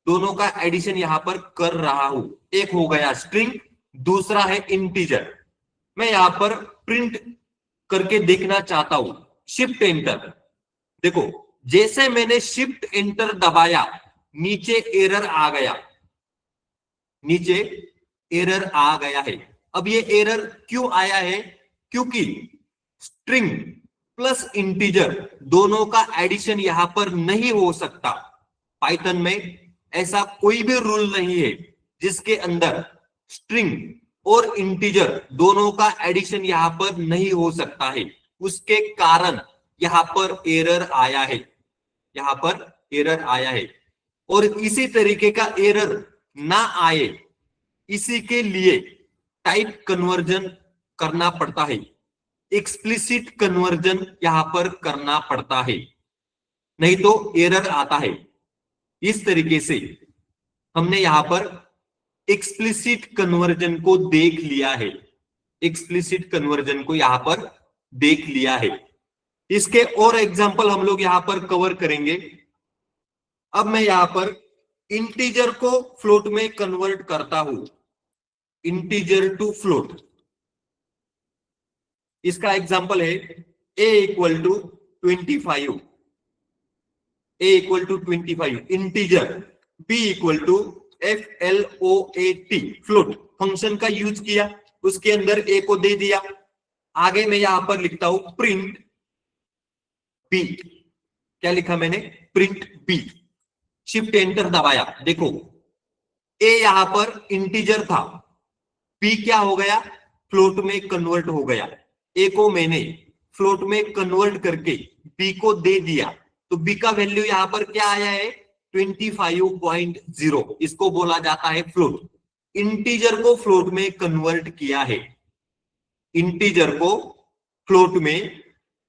दोनों का एडिशन यहां पर कर रहा हूं। एक हो गया स्ट्रिंग, दूसरा है इंटीजर। मैं यहां पर प्रिंट करके देखना चाहता हूं, शिफ्ट एंटर। देखो जैसे मैंने शिफ्ट एंटर दबाया नीचे एरर आ गया, नीचे एरर आ गया है। अब ये एरर क्यों आया है, क्योंकि स्ट्रिंग प्लस इंटीजर दोनों का एडिशन यहां पर नहीं हो सकता। पाइथन में ऐसा कोई भी रूल नहीं है जिसके अंदर स्ट्रिंग और इंटीजर दोनों का एडिशन यहां पर नहीं हो सकता है। उसके कारण यहां पर एरर आया है, यहां पर एरर आया है। और इसी तरीके का एरर ना आए, इसी के लिए टाइप कन्वर्जन करना पड़ता है, एक्सप्लिसिट कन्वर्जन यहां पर करना पड़ता है, नहीं तो एरर आता है। इस तरीके से हमने यहां पर एक्सप्लिसिट कन्वर्जन को देख लिया है, एक्सप्लिसिट कन्वर्जन को यहां पर देख लिया है। इसके और एग्जांपल हम लोग यहां पर कवर करेंगे। अब मैं यहां पर इंटीजर को फ्लोट में कन्वर्ट करता हूं, इंटीजर टू फ्लोट। इसका एग्जांपल है a equal to 25, a equal to 25 integer, b equal to float float function का यूज किया, उसके अंदर a को दे दिया। आगे मैं यहां पर लिखता हूं प्रिंट b। क्या लिखा मैंने, प्रिंट b। शिफ्ट एंटर दबाया, देखो a यहां पर इंटीजर था, b क्या हो गया, फ्लोट में कन्वर्ट हो गया। a को मैंने फ्लोट में कन्वर्ट करके बी को दे दिया, तो बी का वैल्यू यहां पर क्या आया है 25.0, इसको बोला जाता है फ्लोट। इंटीजर को फ्लोट में कन्वर्ट किया है, इंटीजर को फ्लोट में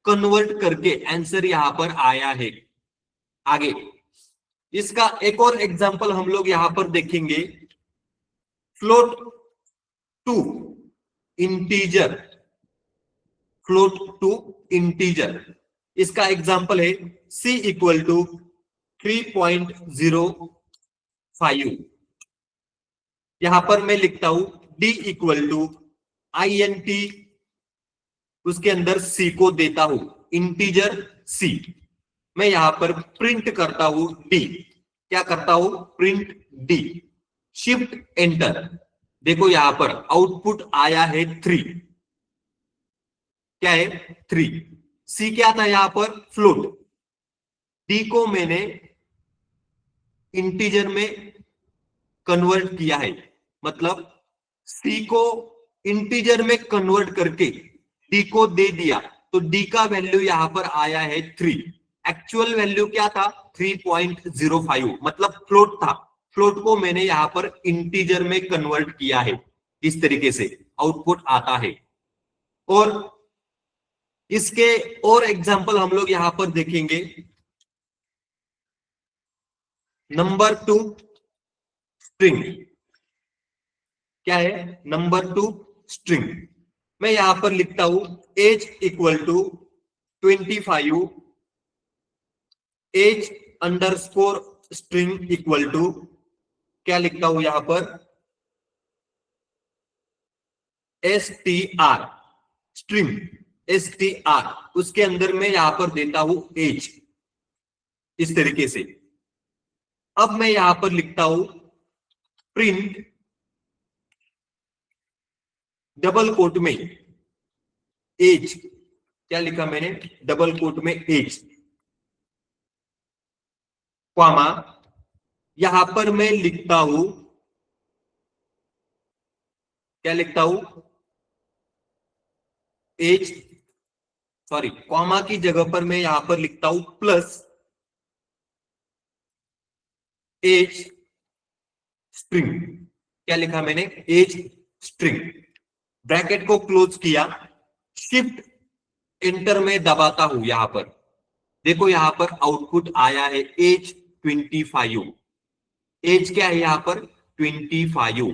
कन्वर्ट करके आंसर यहां पर आया है। आगे इसका एक और एग्जांपल हम लोग यहां पर देखेंगे, float to integer, float to integer. इसका एग्जांपल है c इक्वल टू 3.05। यहां पर मैं लिखता हूं d इक्वल टू int, उसके अंदर c को देता हूं इंटीजर c। मैं यहां पर प्रिंट करता हूं d, क्या करता हूं प्रिंट d, शिफ्ट एंटर। देखो यहां पर आउटपुट आया है 3, क्या है 3। c क्या था यहां पर फ्लोट, d को मैंने इंटीजर में कन्वर्ट किया है, मतलब c को इंटीजर में कन्वर्ट करके d को दे दिया, तो d का वैल्यू यहां पर आया है 3। एक्चुअल वैल्यू क्या था 3.05, मतलब फ्लोट था, फ्लोट को मैंने यहां पर इंटीजर में कन्वर्ट किया है, इस तरीके से आउटपुट आता है। और इसके और एग्जांपल हम लोग यहां पर देखेंगे। नंबर 2 स्ट्रिंग, क्या है नंबर 2 स्ट्रिंग। मैं यहां पर लिखता हूं age equal to 25, age underscore string equal to, क्या लिखता हूं यहां पर str, स्ट्रिंग str, उसके अंदर मैं यहां पर देता हूं एज, इस तरीके से। अब मैं यहां पर लिखता हूं प्रिंट डबल कोट में एज, क्या लिखा मैंने डबल कोट में एज, कॉमा यहां पर मैं लिखता हूं, क्या लिखता हूं एज, सॉरी कॉमा की जगह पर मैं यहां पर लिखता हूं प्लस एज स्ट्रिंग। क्या लिखा मैंने एज स्ट्रिंग, ब्रैकेट को क्लोज किया, शिफ्ट एंटर में दबाता हूं। यहां पर देखो यहां पर आउटपुट आया है एज 25। एज क्या है यहां पर 25।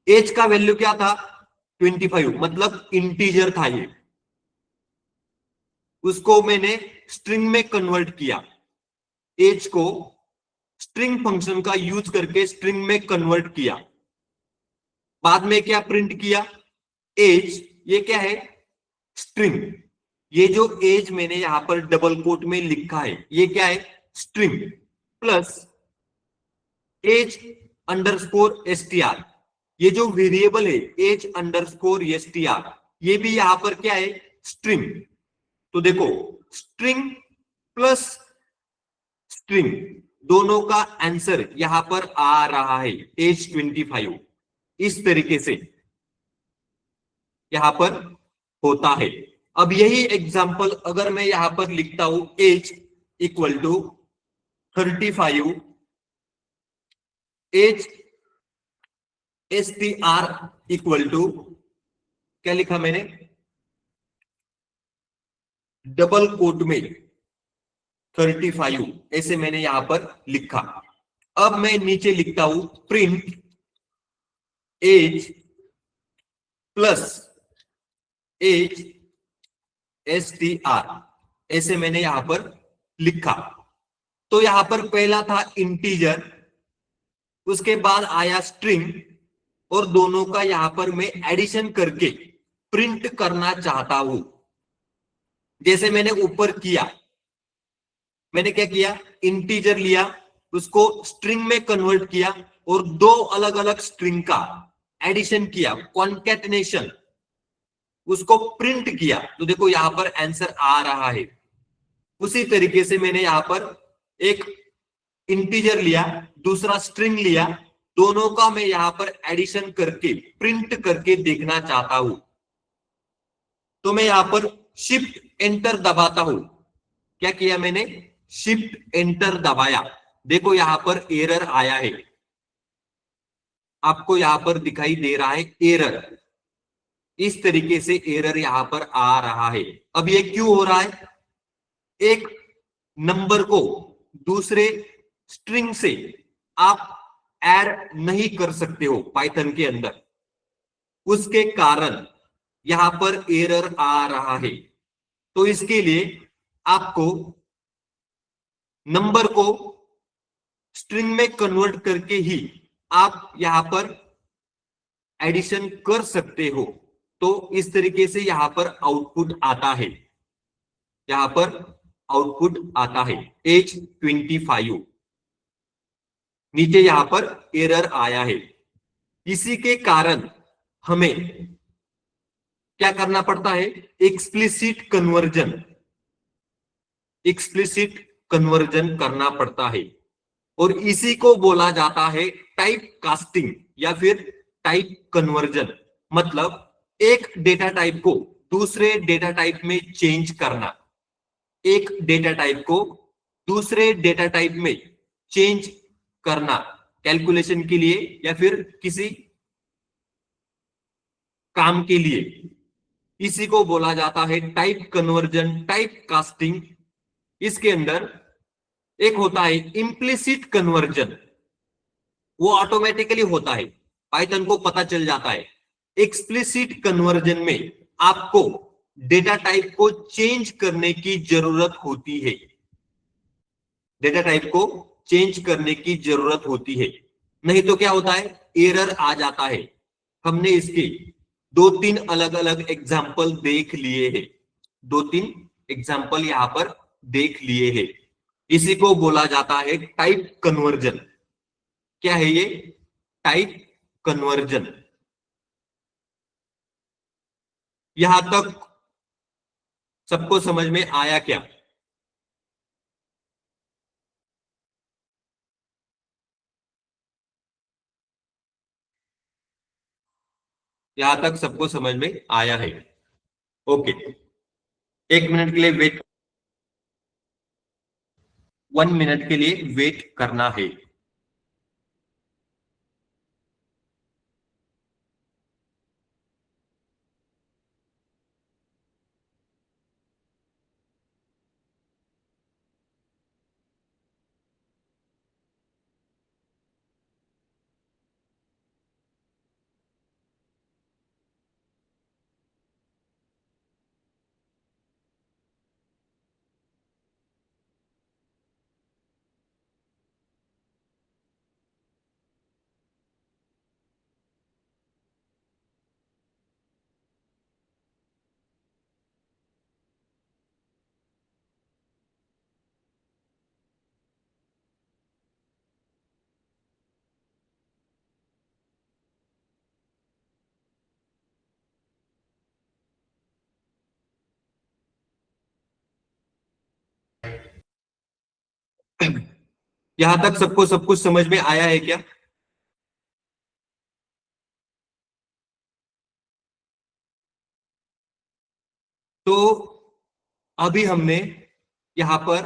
एज का वैल्यू क्या था 25, मतलब इंटीजर था ये, उसको मैंने स्ट्रिंग में कन्वर्ट किया, एज को स्ट्रिंग फंक्शन का यूज करके स्ट्रिंग में कन्वर्ट किया। बाद में क्या प्रिंट किया एज, ये क्या है स्ट्रिंग, ये जो एज मैंने यहां पर डबल कोट में लिखा है ये क्या है string, plus age underscore str, ये जो वेरिएबल है एज अंडरस्कोर str, ये भी यहां पर क्या है स्ट्रिंग। तो देखो स्ट्रिंग प्लस स्ट्रिंग दोनों का आंसर यहां पर आ रहा है एज 25, इस तरीके से यहां पर होता है। अब यही एग्जांपल अगर मैं यहां पर लिखता हूं age equal to 35, age str equal to, क्या लिखा मैंने डबल कोट में 35, ऐसे मैंने यहां पर लिखा। अब मैं नीचे लिखता हूं print age plus age str, ऐसे मैंने यहां पर लिखा। तो यहां पर पहला था इंटीजर, उसके बाद आया स्ट्रिंग, और दोनों का यहां पर मैं एडिशन करके प्रिंट करना चाहता हूं। जैसे मैंने ऊपर किया, मैंने क्या किया इंटीजर लिया, उसको स्ट्रिंग में कन्वर्ट किया और दो अलग अलग स्ट्रिंग का एडिशन किया, कॉन्कैटिनेशन, उसको प्रिंट किया, तो देखो यहां पर आंसर आ रहा है। उसी तरीके से मैंने यहां पर एक इंटीजर लिया, दूसरा स्ट्रिंग लिया, दोनों का मैं यहां पर एडिशन करके प्रिंट करके देखना चाहता हूं। तो मैं यहां पर शिफ्ट एंटर दबाता हूं, क्या किया मैंने, शिफ्ट एंटर दबाया, देखो यहां पर एरर आया है, आपको यहां पर दिखाई दे रहा है एरर, इस तरीके से एरर यहां पर आ रहा है। अब ये क्यों हो रहा है, एक नंबर को दूसरे स्ट्रिंग से आप ऐड नहीं कर सकते हो पाइथन के अंदर, उसके कारण यहां पर एरर आ रहा है। तो इसके लिए आपको नंबर को स्ट्रिंग में कन्वर्ट करके ही आप यहां पर एडिशन कर सकते हो। तो इस तरीके से यहां पर आउटपुट आता है, यहां पर आउटपुट आता है एज 25, नीचे यहां पर एरर आया है। इसी के कारण हमें क्या करना पड़ता है, एक्सप्लिसिट कन्वर्जन, एक्सप्लिसिट कन्वर्जन करना पड़ता है, और इसी को बोला जाता है टाइप कास्टिंग या फिर टाइप कन्वर्जन। मतलब एक डेटा टाइप को दूसरे डेटा टाइप में चेंज करना, एक डेटा टाइप को दूसरे डेटा टाइप में चेंज करना कैलकुलेशन के लिए या फिर किसी काम के लिए, इसी को बोला जाता है टाइप कन्वर्जन, टाइप कास्टिंग। इसके अंदर एक होता है इम्प्लिसिट कन्वर्जन, वो ऑटोमेटिकली होता है, पाइथन को पता चल जाता है। एक्सप्लिसिट कन्वर्जन में आपको डेटा टाइप को चेंज करने की जरूरत होती है, डेटा टाइप को चेंज करने की जरूरत होती है, नहीं तो क्या होता है, एरर आ जाता है। हमने इसके दो तीन अलग अलग एग्जाम्पल देख लिए हैं, दो तीन एग्जाम्पल यहां पर देख लिए हैं। इसी को बोला जाता है टाइप कन्वर्जन। क्या है ये, टाइप कन्वर्जन। यहां तक सबको समझ में आया क्या, यहां तक सबको समझ में आया है, ओके। 1 मिनट के लिए वेट, 1 मिनट के लिए वेट करना है। यहां तक सबको सब कुछ समझ में आया है क्या, तो अभी हमने यहां पर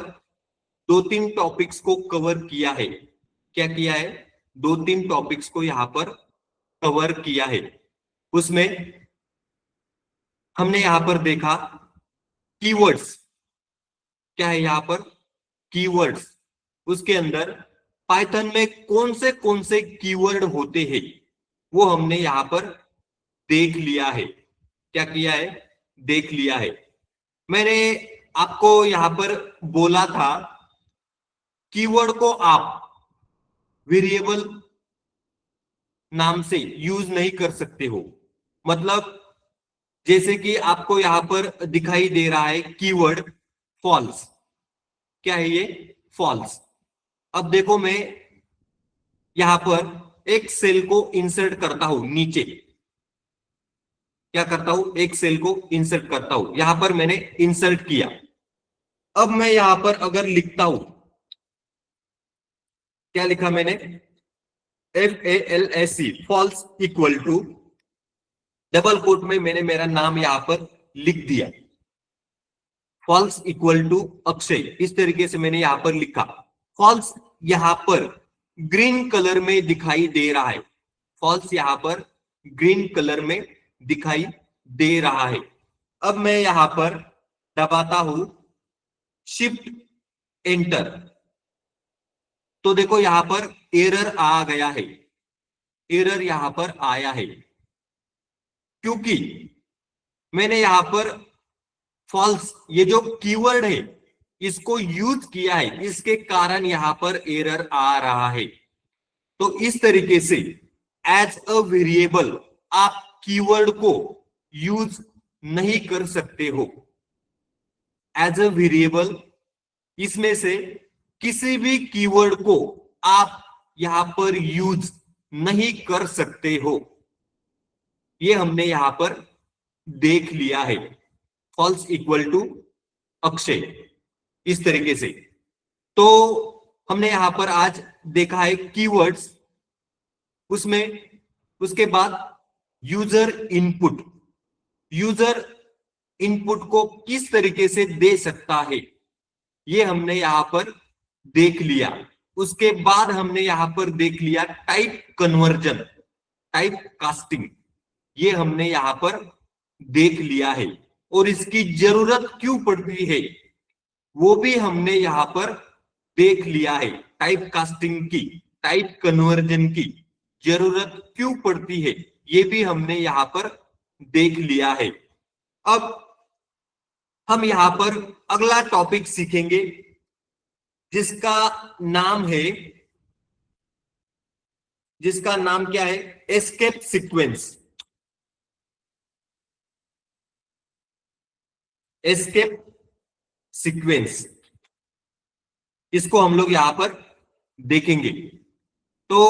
दो तीन टॉपिक्स को कवर किया है। क्या किया है, दो तीन टॉपिक्स को यहां पर कवर किया है। उसमें हमने यहां पर देखा कीवर्ड्स, क्या है यहां पर, कीवर्ड्स। उसके अंदर पाइथन में कौन से कीवर्ड होते हैं वो हमने यहां पर देख लिया है। क्या किया है, देख लिया है। मैंने आपको यहां पर बोला था कीवर्ड को आप वेरिएबल नाम से यूज नहीं कर सकते हो। मतलब जैसे कि आपको यहां पर दिखाई दे रहा है कीवर्ड फॉल्स, क्या है ये, फॉल्स। अब देखो मैं यहां पर एक सेल को इंसर्ट करता हूं नीचे, क्या करता हूं, एक सेल को इंसर्ट करता हूं, यहां पर मैंने इंसर्ट किया। अब मैं यहां पर अगर लिखता हूं, क्या लिखा मैंने, FALSE false equal to, double quote में मैंने मेरा नाम यहां पर लिख दिया। फॉल्स इक्वल टू अक्षय, इस तरीके से मैंने यहां पर लिखा। फॉल्स यहां पर ग्रीन कलर में दिखाई दे रहा है, फॉल्स यहां पर ग्रीन कलर में दिखाई दे रहा है। अब मैं यहां पर दबाता हूं शिफ्ट एंटर, तो देखो यहां पर एरर आ गया है, एरर यहां पर आया है क्योंकि मैंने यहां पर फॉल्स ये जो कीवर्ड है इसको यूज किया है, इसके कारण यहां पर एरर आ रहा है। तो इस तरीके से एज अ वेरिएबल आप कीवर्ड को यूज नहीं कर सकते हो। एज अ वेरिएबल इसमें से किसी भी कीवर्ड को आप यहां पर यूज नहीं कर सकते हो, ये हमने यहां पर देख लिया है। फॉल्स इक्वल टू अक्षय, इस तरीके से। तो हमने यहां पर आज देखा है कीवर्ड्स, उसमें उसके बाद यूजर इनपुट, यूजर इनपुट को किस तरीके से दे सकता है ये हमने यहां पर देख लिया। उसके बाद हमने यहां पर देख लिया टाइप कन्वर्जन, टाइप कास्टिंग, ये हमने यहां पर देख लिया है। और इसकी जरूरत क्यों पड़ती है वो भी हमने यहां पर देख लिया है। टाइप कास्टिंग की, टाइप कन्वर्जन की जरूरत क्यों पड़ती है ये भी हमने यहां पर देख लिया है। अब हम यहां पर अगला टॉपिक सीखेंगे जिसका नाम है, जिसका नाम क्या है, एस्केप सीक्वेंस। एस्केप सीक्वेंस, इसको हम लोग यहां पर देखेंगे। तो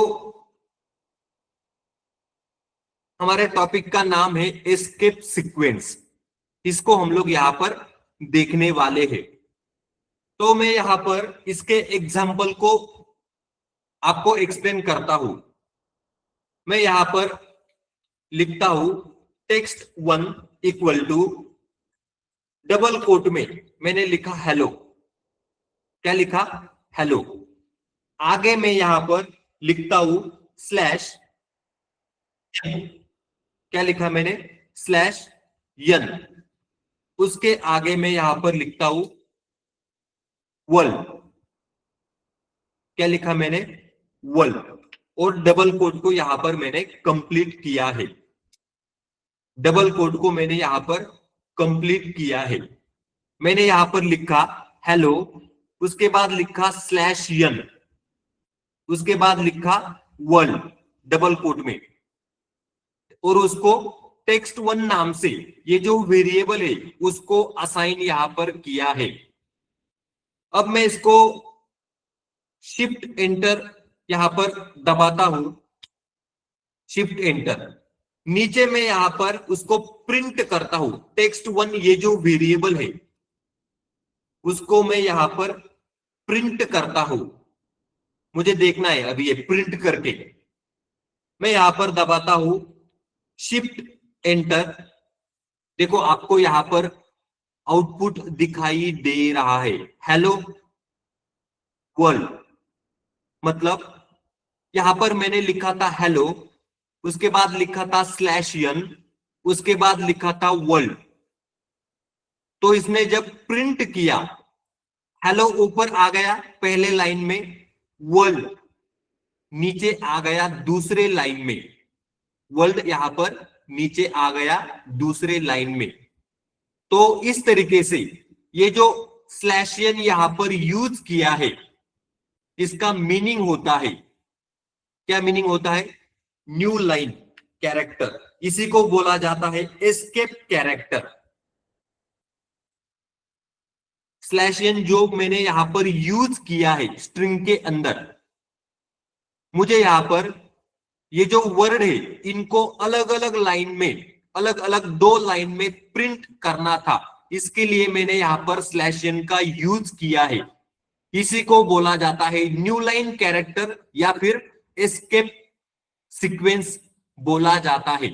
हमारे टॉपिक का नाम है एस्केप सीक्वेंस, इसको हम लोग यहां पर देखने वाले हैं। तो मैं यहां पर इसके एग्जाम्पल को आपको एक्सप्लेन करता हूं। मैं यहां पर लिखता हूं text 1 equal to, double quote में मैंने लिखा हेलो, क्या लिखा, हेलो। आगे मैं यहां पर लिखता हूं स्लैश, क्या लिखा मैंने, स्लैश यन। उसके आगे मैं यहां पर लिखता हूं वर्ल्ड, क्या लिखा मैंने, वर्ल्ड। और डबल कोट को यहां पर मैंने कंप्लीट किया है, डबल कोट को मैंने यहां पर कंप्लीट किया है। मैंने यहां पर लिखा हेलो, उसके बाद लिखा स्लैश यन, उसके बाद लिखा वर्ल्ड डबल कोट में, और उसको टेक्स्ट 1 नाम से ये जो वेरिएबल है उसको असाइन यहां पर किया है। अब मैं इसको शिफ्ट एंटर यहां पर दबाता हूं, शिफ्ट एंटर। नीचे में यहां पर उसको प्रिंट करता हूं, टेक्स्ट 1 ये जो वेरिएबल है उसको मैं यहां पर प्रिंट करता हूं। मुझे देखना है अभी ये प्रिंट करके। मैं यहां पर दबाता हूं शिफ्ट एंटर। देखो आपको यहां पर आउटपुट दिखाई दे रहा है, हेलो वर्ल्ड। मतलब यहां पर मैंने लिखा था हेलो, उसके बाद लिखा था स्लैश यन, उसके बाद लिखा था वर्ल्ड। तो इसने जब प्रिंट किया, हेलो ऊपर आ गया पहले लाइन में, वर्ल्ड नीचे आ गया दूसरे लाइन में, वर्ल्ड यहां पर नीचे आ गया दूसरे लाइन में। तो इस तरीके से ये जो स्लैशियन यहां पर यूज किया है इसका मीनिंग होता है, क्या मीनिंग होता है, न्यू लाइन कैरेक्टर, इसी को बोला जाता है एस्केप कैरेक्टर। स्लैशियन जो मैंने यहां पर यूज किया है स्ट्रिंग के अंदर, मुझे यहां पर ये जो वर्ड है इनको अलग अलग लाइन में, अलग अलग 2 लाइन में प्रिंट करना था, इसके लिए मैंने यहां पर स्लैशियन का यूज किया है। इसी को बोला जाता है न्यू लाइन कैरेक्टर या फिर एस्केप सीक्वेंस बोला जाता है।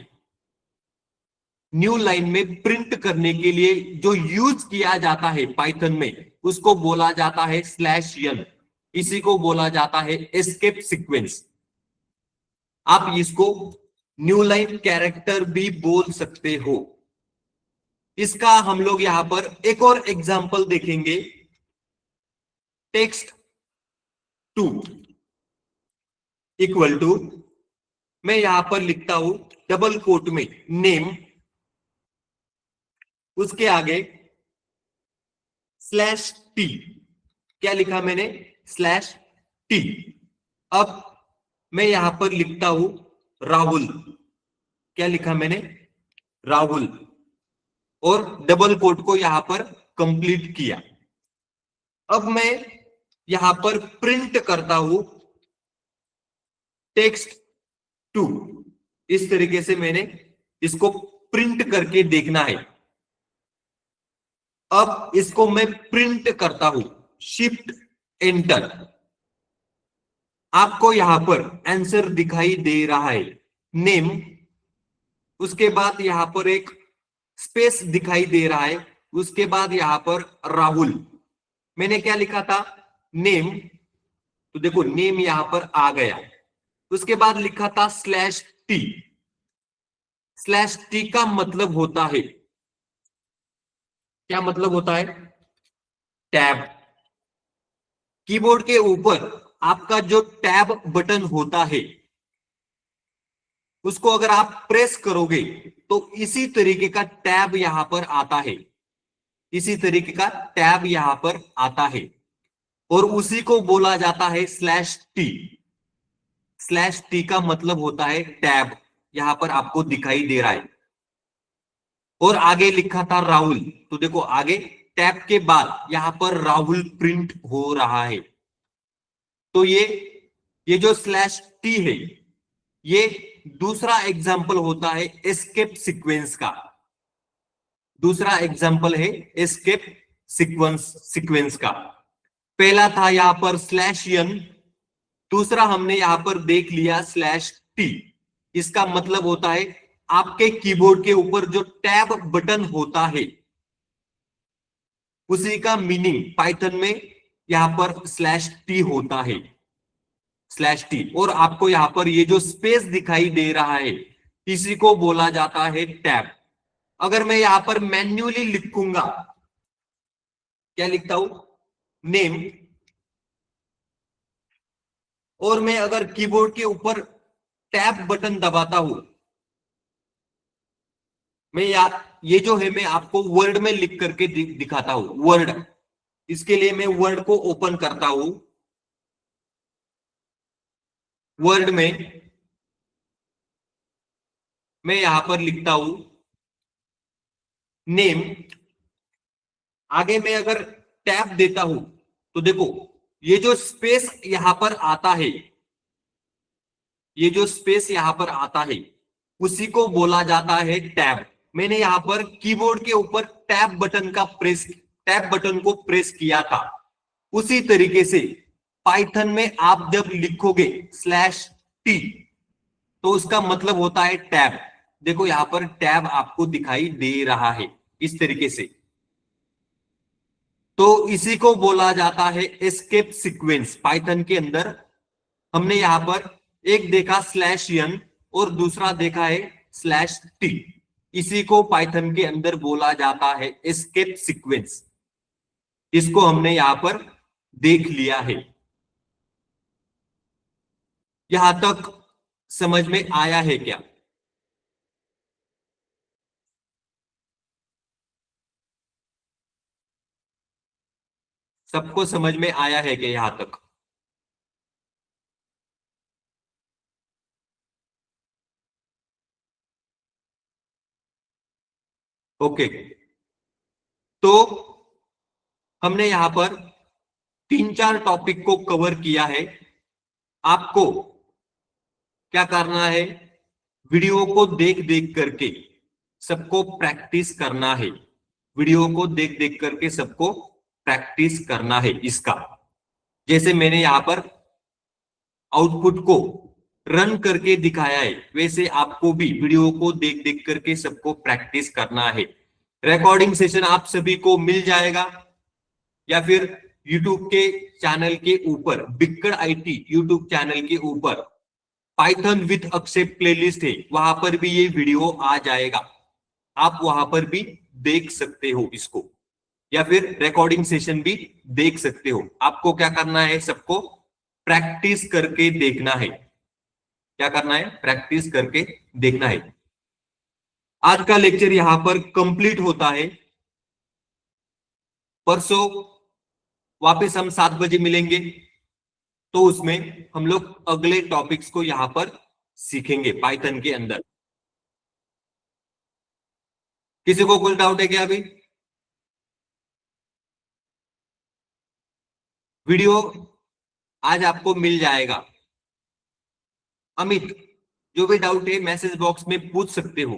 न्यू लाइन में प्रिंट करने के लिए जो यूज किया जाता है पाइथन में, उसको बोला जाता है /n। इसी को बोला जाता है एस्केप सीक्वेंस। आप इसको न्यू लाइन कैरेक्टर भी बोल सकते हो। इसका हम लोग यहां पर एक और एग्जांपल देखेंगे। टेक्स्ट 2 इक्वल टू, मैं यहां पर लिखता हूं डबल कोट में नेम, उसके आगे /t। क्या लिखा मैंने? /t। अब मैं यहां पर लिखता हूं राहुल। क्या लिखा मैंने? राहुल। और डबल कोट को यहां पर कंप्लीट किया। अब मैं यहां पर प्रिंट करता हूं टेक्स्ट 2। इस तरीके से मैंने इसको प्रिंट करके देखना है। अब इसको मैं प्रिंट करता हूं, शिफ्ट एंटर। आपको यहां पर आंसर दिखाई दे रहा है, नेम, उसके बाद यहां पर एक स्पेस दिखाई दे रहा है, उसके बाद यहां पर राहुल। मैंने क्या लिखा था? नेम। तो देखो नेम यहां पर आ गया। उसके बाद लिखा था /t। /t का मतलब होता है, क्या मतलब होता है? टैब। कीबोर्ड के ऊपर आपका जो टैब बटन होता है, उसको अगर आप प्रेस करोगे तो इसी तरीके का टैब यहां पर आता है। इसी तरीके का टैब यहां पर आता है और उसी को बोला जाता है /t। /t का मतलब होता है टैब। यहां पर आपको दिखाई दे रहा है। और आगे लिखा था राहुल। तो देखो आगे टैब के बाद यहां पर राहुल प्रिंट हो रहा है। तो ये जो /t है, ये दूसरा एग्जाम्पल होता है एस्केप सीक्वेंस का। दूसरा एग्जाम्पल है एस्केप सीक्वेंस का। पहला था यहां पर /n, दूसरा हमने यहां पर देख लिया /t। इसका मतलब होता है आपके कीबोर्ड के ऊपर जो टैब बटन होता है, उसी का मीनिंग पाइथन में यहां पर /t होता है। /t। और आपको यहां पर ये जो स्पेस दिखाई दे रहा है, इसी को बोला जाता है टैब। अगर मैं यहां पर मैन्युअली लिखूंगा, क्या लिखता हूं? नेम। और मैं अगर कीबोर्ड के ऊपर टैब बटन दबाता हूं, मैं ये जो है मैं आपको वर्ड में लिख करके दिखाता हूं। वर्ड, इसके लिए मैं वर्ड को ओपन करता हूं। वर्ड में मैं यहां पर लिखता हूं नेम। आगे मैं अगर टैब देता हूं तो देखो ये जो स्पेस यहां पर आता है, ये जो स्पेस यहां पर आता है, उसी को बोला जाता है टैब। मैंने यहां पर कीबोर्ड के ऊपर टैब बटन को प्रेस किया था। उसी तरीके से पाइथन में आप जब लिखोगे /t, तो उसका मतलब होता है टैब। देखो यहां पर टैब आपको दिखाई दे रहा है इस तरीके से। तो इसी को बोला जाता है एस्केप सीक्वेंस पाइथन के अंदर। हमने यहां पर एक देखा /n और दूसरा देखा है /t। इसी को पाइथन के अंदर बोला जाता है एस्केप सीक्वेंस। इसको हमने यहां पर देख लिया है। यहां तक समझ में आया है क्या? सबको समझ में आया है क्या यहां तक? ओके। तो हमने यहां पर 3-4 टॉपिक को कवर किया है। आपको क्या करना है? वीडियो को देख देख करके सबको प्रैक्टिस करना है। वीडियो को देख देख करके सबको प्रैक्टिस करना है इसका। जैसे मैंने यहां पर आउटपुट को रन करके दिखाया है, वैसे आपको भी वीडियो को देख देख करके सबको प्रैक्टिस करना है। रिकॉर्डिंग सेशन आप सभी को मिल जाएगा, या फिर यूट्यूब के चैनल के ऊपर, बिक्कड़ आईटी यूट्यूब चैनल के ऊपर पाइथन विथ अक्षय प्लेलिस्ट है, वहां पर भी ये वीडियो आ जाएगा, आप वहां पर भी देख सकते हो इसको, या फिर रिकॉर्डिंग सेशन भी देख सकते हो। आपको क्या करना है, सबको प्रैक्टिस करके देखना है। क्या करना है, प्रैक्टिस करके देखना है। आज का लेक्चर यहां पर कंप्लीट होता है। परसों वापस हम 7 बजे मिलेंगे, तो उसमें हम लोग अगले टॉपिक्स को यहां पर सीखेंगे पाइथन के अंदर। किसी को कोई डाउट है क्या? अभी वीडियो आज आपको मिल जाएगा। अमित, जो भी डाउट है मैसेज बॉक्स में पूछ सकते हो।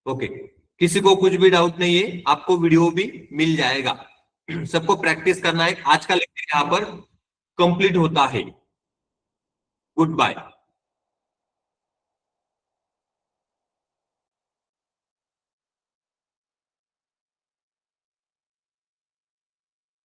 ओके, किसी को कुछ भी डाउट नहीं है, आपको वीडियो भी मिल जाएगा। सबको प्रैक्टिस करना है। आज का लेक्चर यहाँ पर कंप्लीट होता है। Good bye.